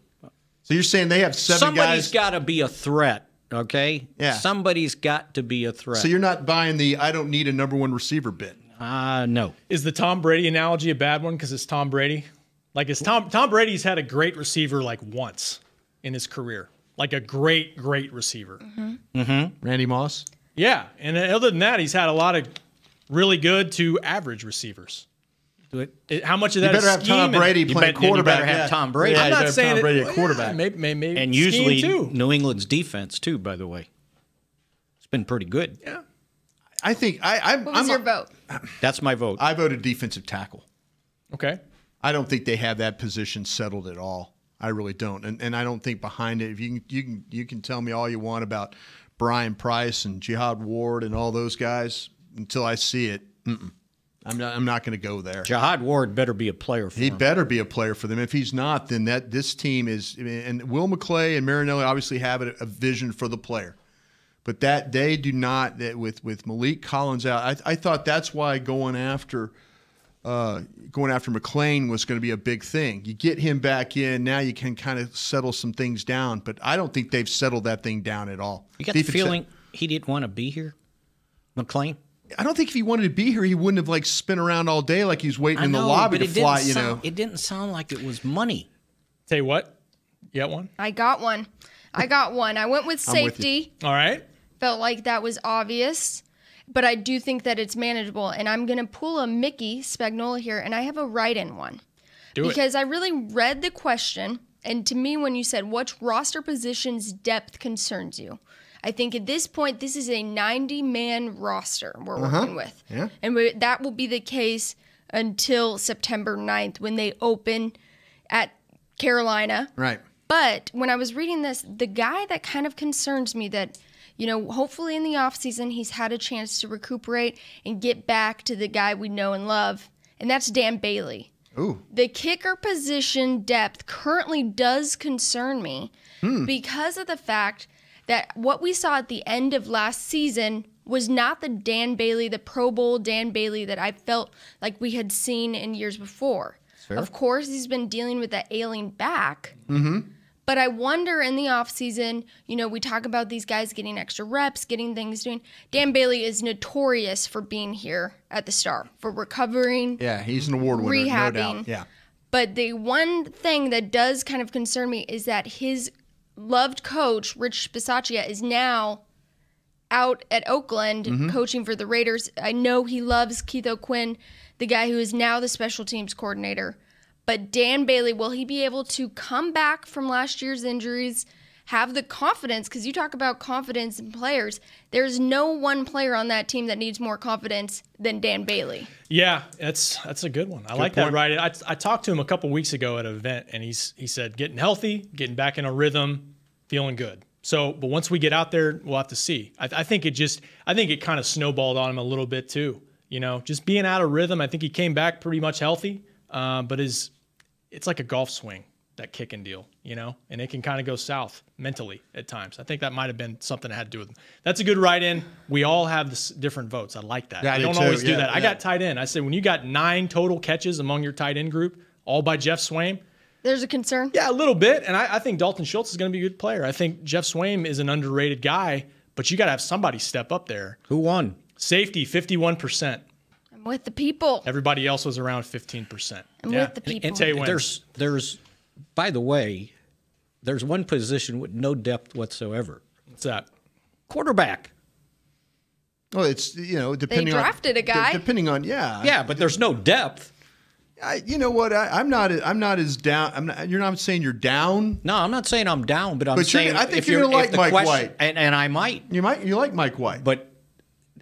you're saying they have 7 somebody's guys? got to be a threat, okay? Yeah. Somebody's got to be a threat. So you're not buying the I don't need a number 1 receiver bit? No. Is the Tom Brady analogy a bad one because it's Tom Brady? Like, is Tom Brady's had a great receiver like once in his career. Like a great, great receiver. Randy Moss? Yeah. And other than that, he's had a lot of really good to average receivers. How much of that you better have Tom Brady playing quarterback? You better have Tom Brady. I'm not saying Tom Brady at quarterback. Maybe and usually New England's defense too. By the way, it's been pretty good. Yeah, I think What was your vote? That's my vote. I voted defensive tackle. Okay. I don't think they have that position settled at all. I really don't, and I don't think behind it. If you can tell me all you want about Brian Price and Jihad Ward and all those guys, until I see it, I'm not going to go there. Jihad Ward better be a player for them. He better be a player for them. If he's not, then this team is. And Will McClay and Marinelli obviously have a vision for the player, but that they do not. That with Malik Collins out, I thought that's why going after McClain was going to be a big thing. You get him back in, now you can kind of settle some things down. But I don't think they've settled that thing down at all. You got the feeling he didn't want to be here, McClain? I don't think if he wanted to be here, he wouldn't have spin around all day like he's waiting in the lobby to fly. It didn't sound like it was money. Tell you what, you got one? I got one. I went with safety. All right. Felt like that was obvious. but I do think that it's manageable. And I'm going to pull a Mickey Spagnola here, and I have a write-in one. Because I really read the question, and to me, when you said, what roster positions depth concerns you? I think at this point, this is a 90-man roster we're working with. Yeah. And that will be the case until September 9th when they open at Carolina. Right. But when I was reading this, the guy that kind of concerns me that, hopefully in the offseason he's had a chance to recuperate and get back to the guy we know and love, and that's Dan Bailey. Ooh. The kicker position depth currently does concern me because of the fact that what we saw at the end of last season was not the Dan Bailey, the Pro Bowl Dan Bailey that I felt like we had seen in years before. Fair. Of course, he's been dealing with that ailing back. Mm-hmm. But I wonder in the offseason, we talk about these guys getting extra reps, getting things doing. Dan Bailey is notorious for being here at the Star, for recovering. Yeah, he's an award winner, rehabbing. no doubt. Yeah. But the one thing that does kind of concern me is that his loved coach, Rich Bisaccia, is now out at Oakland coaching for the Raiders. I know he loves Keith O'Quinn, the guy who is now the special teams coordinator. But Dan Bailey, will he be able to come back from last year's injuries, have the confidence? Because you talk about confidence in players. There's no one player on that team that needs more confidence than Dan Bailey. Yeah, that's a good one. I like that, right? I talked to him a couple weeks ago at an event, and he said getting healthy, getting back in a rhythm, feeling good. So, but once we get out there, we'll have to see. I think it kind of snowballed on him a little bit too. Just being out of rhythm. I think he came back pretty much healthy, but it's like a golf swing, that kicking deal, and it can kind of go south mentally at times. I think that might have been something that had to do with him. That's a good write-in. We all have different votes. I like that. Yeah, I don't always do that. I got tight end. I said when you got 9 total catches among your tight end group, all by Jeff Swaim. There's a concern? Yeah, a little bit. And I think Dalton Schultz is going to be a good player. I think Jeff Swaim is an underrated guy, but you got to have somebody step up there. Who won? Safety, 51%. I'm with the people. Everybody else was around 15%. I'm with the people. There's, by the way, there's one position with no depth whatsoever. What's that? Quarterback. Well, it's depending they drafted a guy. Depending on Yeah, but there's no depth. You know what? I'm not as down. You're not saying you're down. No, I'm not saying I'm down, but I'm saying I think you're gonna like Mike White, and I might. You like Mike White, but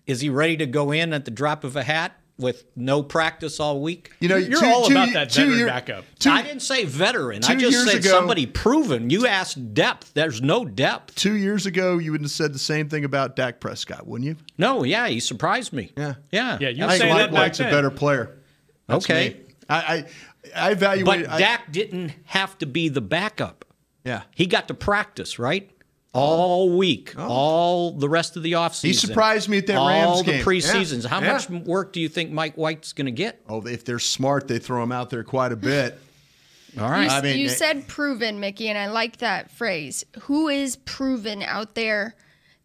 is he ready to go in at the drop of a hat with no practice all week? You're all about that veteran backup. I didn't say veteran. I just said somebody proven. You asked depth. There's no depth. 2 years ago, you would have said the same thing about Dak Prescott, wouldn't you? No, yeah, he surprised me. Yeah. You I say think that Mike White's a better player. That's okay. Me. I evaluate. But Dak didn't have to be the backup. Yeah. He got to practice, right? All week, all the rest of the offseason. He surprised me at that Rams game. All the preseasons. How much work do you think Mike White's going to get? Oh, if they're smart, they throw him out there quite a bit. All right. You said proven, Mickey, and I like that phrase. Who is proven out there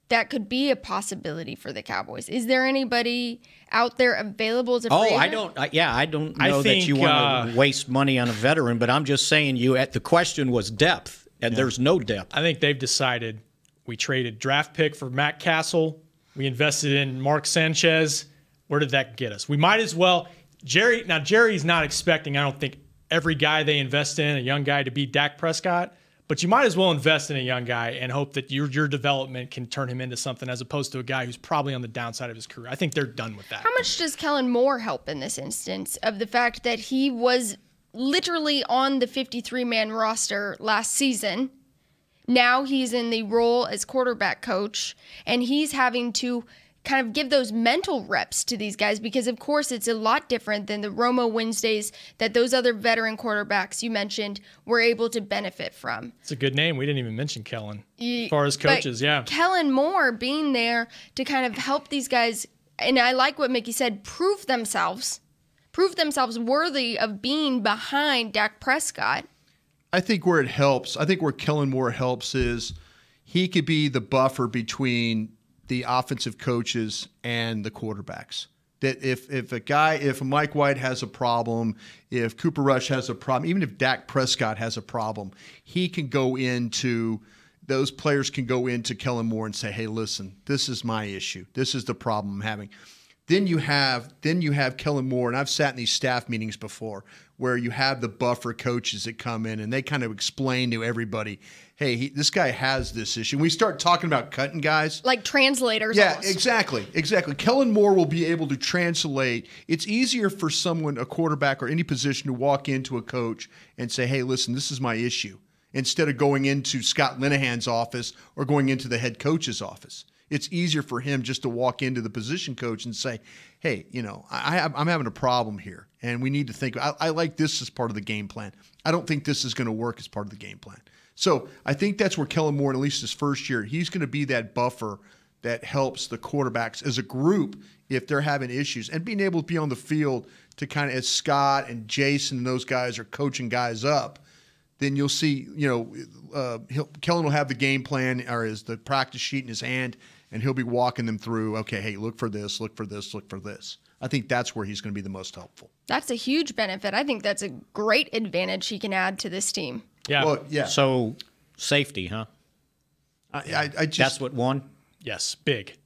that could be a possibility for the Cowboys? Is there anybody out there available to free I don't know that you want to waste money on a veteran, but I'm just saying the question was depth. And there's no depth. I think they've decided we traded draft pick for Matt Castle. We invested in Mark Sanchez. Where did that get us? We might as well. Jerry's not expecting, I don't think, every guy they invest in, a young guy, to be Dak Prescott. But you might as well invest in a young guy and hope that your development can turn him into something as opposed to a guy who's probably on the downside of his career. I think they're done with that. How much does Kellen Moore help in this instance of the fact that he was literally on the 53-man roster last season? Now he's in the role as quarterback coach, and he's having to kind of give those mental reps to these guys because, of course, it's a lot different than the Romo Wednesdays that those other veteran quarterbacks you mentioned were able to benefit from. It's a good name. We didn't even mention Kellen as far as coaches, yeah. Kellen Moore being there to kind of help these guys, and I like what Mickey said, prove themselves worthy of being behind Dak Prescott. I think where Kellen Moore helps is he could be the buffer between the offensive coaches and the quarterbacks. That if Mike White has a problem, if Cooper Rush has a problem, even if Dak Prescott has a problem, he can go into those players can go into Kellen Moore and say, hey, listen, this is my issue. This is the problem I'm having. Then you have Kellen Moore, and I've sat in these staff meetings before where you have the buffer coaches that come in and they kind of explain to everybody, hey, this guy has this issue. And we start talking about cutting guys. Like translators. Yeah, almost. exactly. Kellen Moore will be able to translate. It's easier for someone, a quarterback or any position, to walk into a coach and say, hey, listen, this is my issue, instead of going into Scott Linehan's office or going into the head coach's office. It's easier for him just to walk into the position coach and say, hey, I'm having a problem here, and we need to think. I like this as part of the game plan. I don't think this is going to work as part of the game plan. So I think that's where Kellen Moore, at least his first year, he's going to be that buffer that helps the quarterbacks as a group if they're having issues, and being able to be on the field to kind of, as Scott and Jason and those guys are coaching guys up, then you'll see, Kellen will have the game plan or the practice sheet in his hand, and he'll be walking them through, okay, hey, look for this, look for this, look for this. I think that's where he's going to be the most helpful. That's a huge benefit. I think that's a great advantage he can add to this team. Yeah. Well, yeah. So safety, huh? I just, that's what won? Yes, big.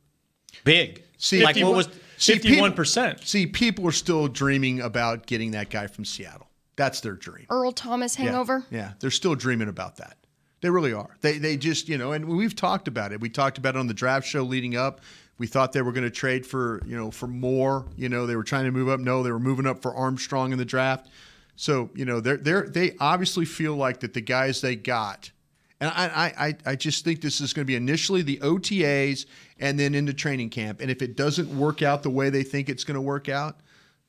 See, like what was 51%? See, people are still dreaming about getting that guy from Seattle. That's their dream. Earl Thomas hangover? Yeah, they're still dreaming about that. They really are. They just, and we've talked about it. We talked about it on the draft show leading up. We thought they were going to trade for more. They were trying to move up. No, they were moving up for Armstrong in the draft. So, they obviously feel like that the guys they got. And I just think this is going to be initially the OTAs and then into training camp. And if it doesn't work out the way they think it's going to work out,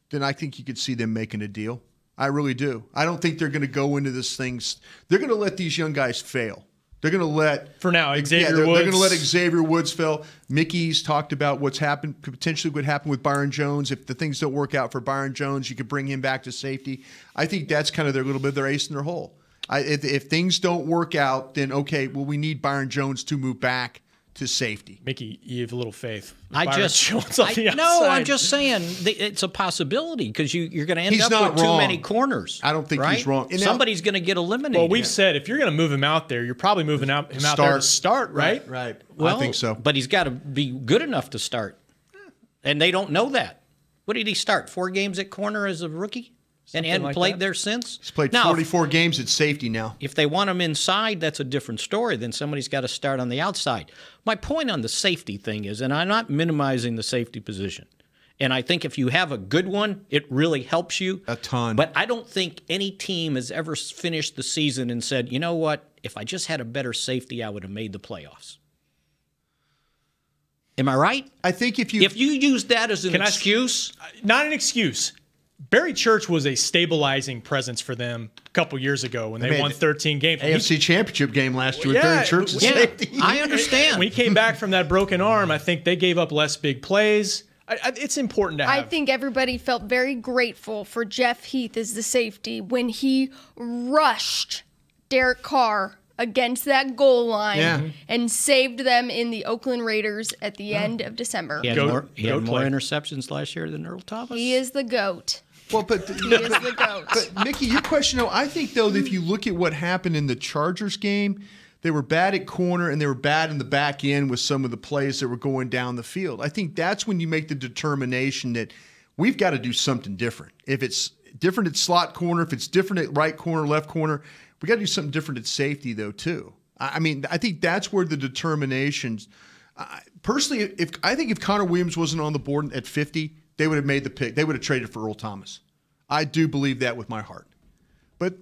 then I think you could see them making a deal. I really do. I don't think they're going to go into this thing. They're going to let these young guys fail. They're going to let, for now, Xavier Woods. They're going to let Xavier Woods fail. Mickey's talked about what's happened, potentially would happen with Byron Jones. If the things don't work out for Byron Jones, you could bring him back to safety. I think that's kind of their little bit of their ace in their hole. If things don't work out, then okay, well, we need Byron Jones to move back to safety. Mickey, you have a little faith. I'm just saying it's a possibility because you're going to end up with too many corners. I don't think he's wrong. And somebody's going to get eliminated. Well, we've said if you're going to move him out there, you're probably moving him out there to start, right? Right. Well, I think so. But he's got to be good enough to start, and they don't know that. What did he start? 4 games at corner as a rookie? And he hadn't played there since? He's played 44 games at safety now. If they want him inside, that's a different story. Then somebody's got to start on the outside. My point on the safety thing is, and I'm not minimizing the safety position, and I think if you have a good one, it really helps you. A ton. But I don't think any team has ever finished the season and said, you know what, if I just had a better safety, I would have made the playoffs. Am I right? I think if you use that as an excuse. Not an excuse. Barry Church was a stabilizing presence for them a couple years ago when they won 13 games. AFC Championship game last year with Barry Church's safety. I understand. When he came back from that broken arm, I think they gave up less big plays. It's important to have. I think everybody felt very grateful for Jeff Heath as the safety when he rushed Derek Carr against that goal line and saved them in the Oakland Raiders at the end of December. He had more interceptions last year than Earl Thomas. He is the GOAT. Well, but he is the GOAT. But Mickey, your question, though, I think though that if you look at what happened in the Chargers game, they were bad at corner and they were bad in the back end with some of the plays that were going down the field. I think that's when you make the determination that we've got to do something different. If it's different at slot corner, if it's different at right corner, left corner, we got to do something different at safety though too. I mean, I think that's where the determinations. Personally, I think if Connor Williams wasn't on the board at 50, they would have made the pick. They would have traded for Earl Thomas. I do believe that with my heart. But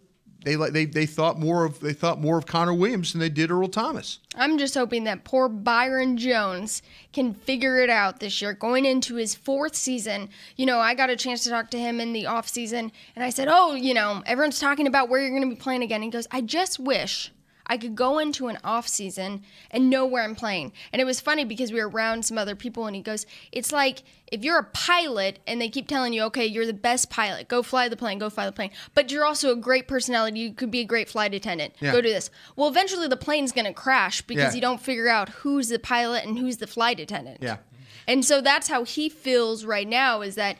they thought more of Connor Williams than they did Earl Thomas. I'm just hoping that poor Byron Jones can figure it out this year, going into his 4th season. I got a chance to talk to him in the offseason, and I said, everyone's talking about where you're going to be playing again. He goes, I just wish I could go into an off season and know where I'm playing. And it was funny because we were around some other people, and he goes, it's like if you're a pilot and they keep telling you, okay, you're the best pilot, go fly the plane, but you're also a great personality, you could be a great flight attendant, go do this. Well, eventually the plane's going to crash because you don't figure out who's the pilot and who's the flight attendant. Yeah. And so that's how he feels right now, is that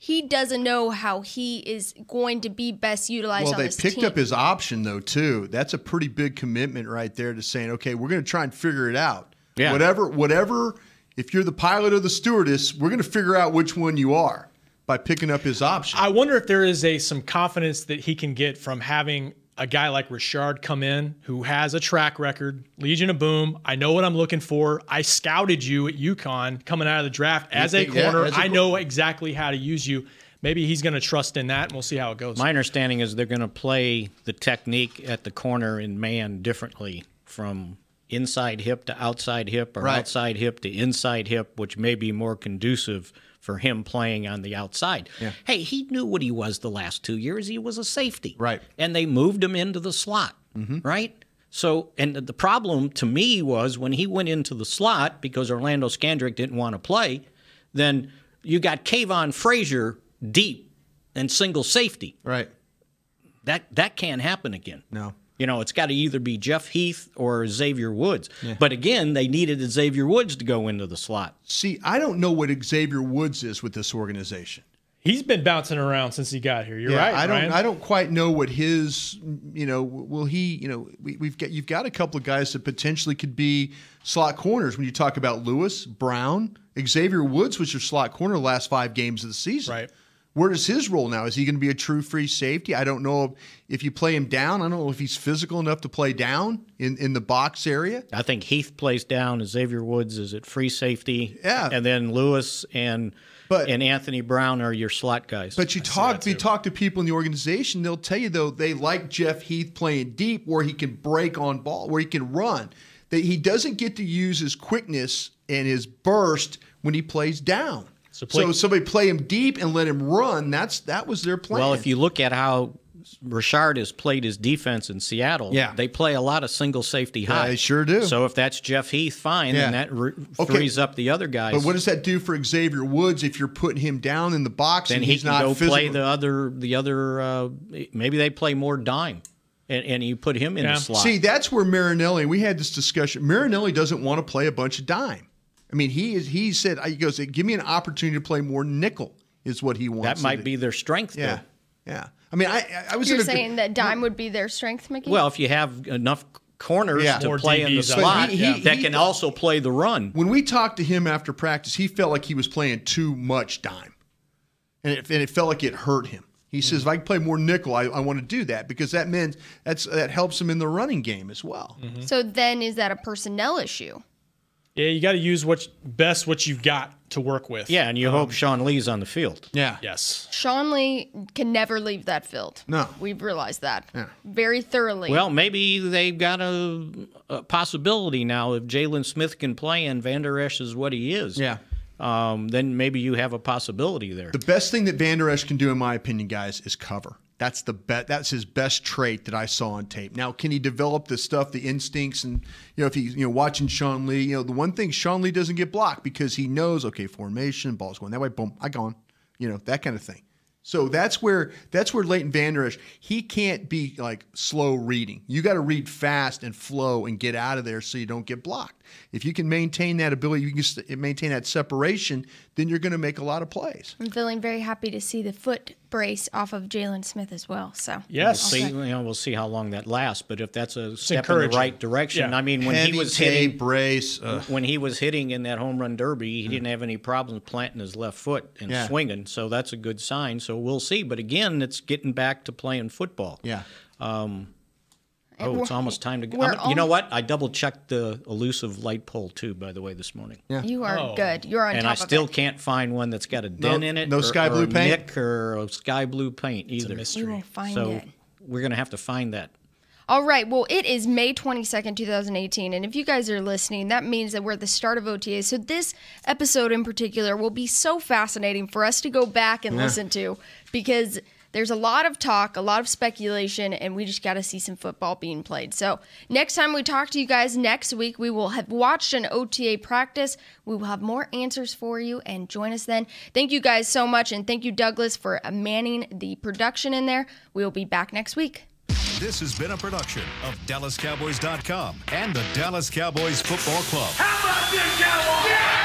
he doesn't know how he is going to be best utilized on this team. Well, they picked up his option, though, too. That's a pretty big commitment right there to saying, okay, we're going to try and figure it out. Yeah. Whatever, if you're the pilot or the stewardess, we're going to figure out which one you are by picking up his option. I wonder if there is some confidence that he can get from having a guy like Richard come in who has a track record, Legion of Boom. I know what I'm looking for. I scouted you at UConn coming out of the draft as a corner. I know exactly how to use you. Maybe he's going to trust in that, and we'll see how it goes. My understanding is they're going to play the technique at the corner in man differently from inside hip to outside hip or outside hip to inside hip, which may be more conducive for him playing on the outside. Yeah. Hey, he knew what he was the last 2 years. He was a safety. Right. And they moved him into the slot, right? So, and the problem to me was when he went into the slot, because Orlando Scandrick didn't want to play, then you got Kayvon Frazier deep and single safety. Right. That can't happen again. No. You know, it's got to either be Jeff Heath or Xavier Woods. Yeah. But again, they needed Xavier Woods to go into the slot. See, I don't know what Xavier Woods is with this organization. He's been bouncing around since he got here. You're right. I don't quite know what his, will he, you've got a couple of guys that potentially could be slot corners when you talk about Lewis, Brown. Xavier Woods was your slot corner the last 5 games of the season. Right. Where does his role now? Is he going to be a true free safety? I don't know if you play him down. I don't know if he's physical enough to play down in the box area. I think Heath plays down. Xavier Woods is at free safety. Yeah. And then Lewis and Anthony Brown are your slot guys. But you talk to people in the organization, they'll tell you, though, they like Jeff Heath playing deep where he can break on ball, where he can run. That he doesn't get to use his quickness and his burst when he plays down. So somebody play him deep and let him run. That was their plan. Well, if you look at how Richard has played his defense in Seattle, they play a lot of single safety high. They sure do. So if that's Jeff Heath, fine, then that frees up the other guys. But what does that do for Xavier Woods if you're putting him down in the box then and he he's can not go physical? Play the other maybe they play more dime. And you put him in the slot. See, that's where Marinelli, we had this discussion. Marinelli doesn't want to play a bunch of dime. I mean, he said, he goes, give me an opportunity to play more nickel is what he wants. That might be their strength, though. Yeah. I mean, I was You're saying that dime would be their strength, Mickey? Well, if you have enough corners to play in the slot that can also play the run. When we talked to him after practice, he felt like he was playing too much dime. And it felt like it hurt him. He says, if I can play more nickel, I want to do that because that means that helps him in the running game as well. Mm-hmm. So then is that a personnel issue? Yeah, you got to use what you've got to work with. Yeah, and you hope Sean Lee's on the field. Yeah. Yes. Sean Lee can never leave that field. No. We've realized that very thoroughly. Well, maybe they've got a possibility now if Jalen Smith can play and Van Der Esch is what he is. Yeah. Then maybe you have a possibility there. The best thing that Van Der Esch can do, in my opinion, guys, is cover. That's his best trait that I saw on tape. Now, can he develop the stuff, the instincts, and if he's watching Sean Lee, the one thing Sean Lee doesn't get blocked because he knows, okay, formation, ball's going that way, boom, I gone, that kind of thing. So that's where Leighton Van Der Esch, he can't be like slow reading. You got to read fast and flow and get out of there so you don't get blocked. If you can maintain that ability, you can maintain that separation, then you're going to make a lot of plays. I'm feeling very happy to see the foot brace off of Jalen Smith as well. So yes, we'll see how long that lasts. But if that's a step in the right direction, I mean, when Heavy he was hitting brace, when he was hitting in that home run derby, he didn't have any problems planting his left foot and swinging. So that's a good sign. So we'll see. But again, it's getting back to playing football. Yeah. It's almost time to go. You know what? I double-checked the elusive light pole, too, by the way, this morning. Yeah. You are good. You're on top of it. And I still can't find one that's got a dent in it. No sky blue paint? Nick or a sky blue paint either. It's a mystery. We will find so it. We're going to have to find that. All right. Well, it is May 22nd, 2018. And if you guys are listening, that means that we're at the start of OTAs. So this episode in particular will be so fascinating for us to go back and listen to because there's a lot of talk, a lot of speculation, and we just got to see some football being played. So next time we talk to you guys next week, we will have watched an OTA practice. We will have more answers for you, and join us then. Thank you guys so much, and thank you, Douglas, for manning the production in there. We will be back next week. This has been a production of DallasCowboys.com and the Dallas Cowboys Football Club. How about this, Cowboys? Yeah!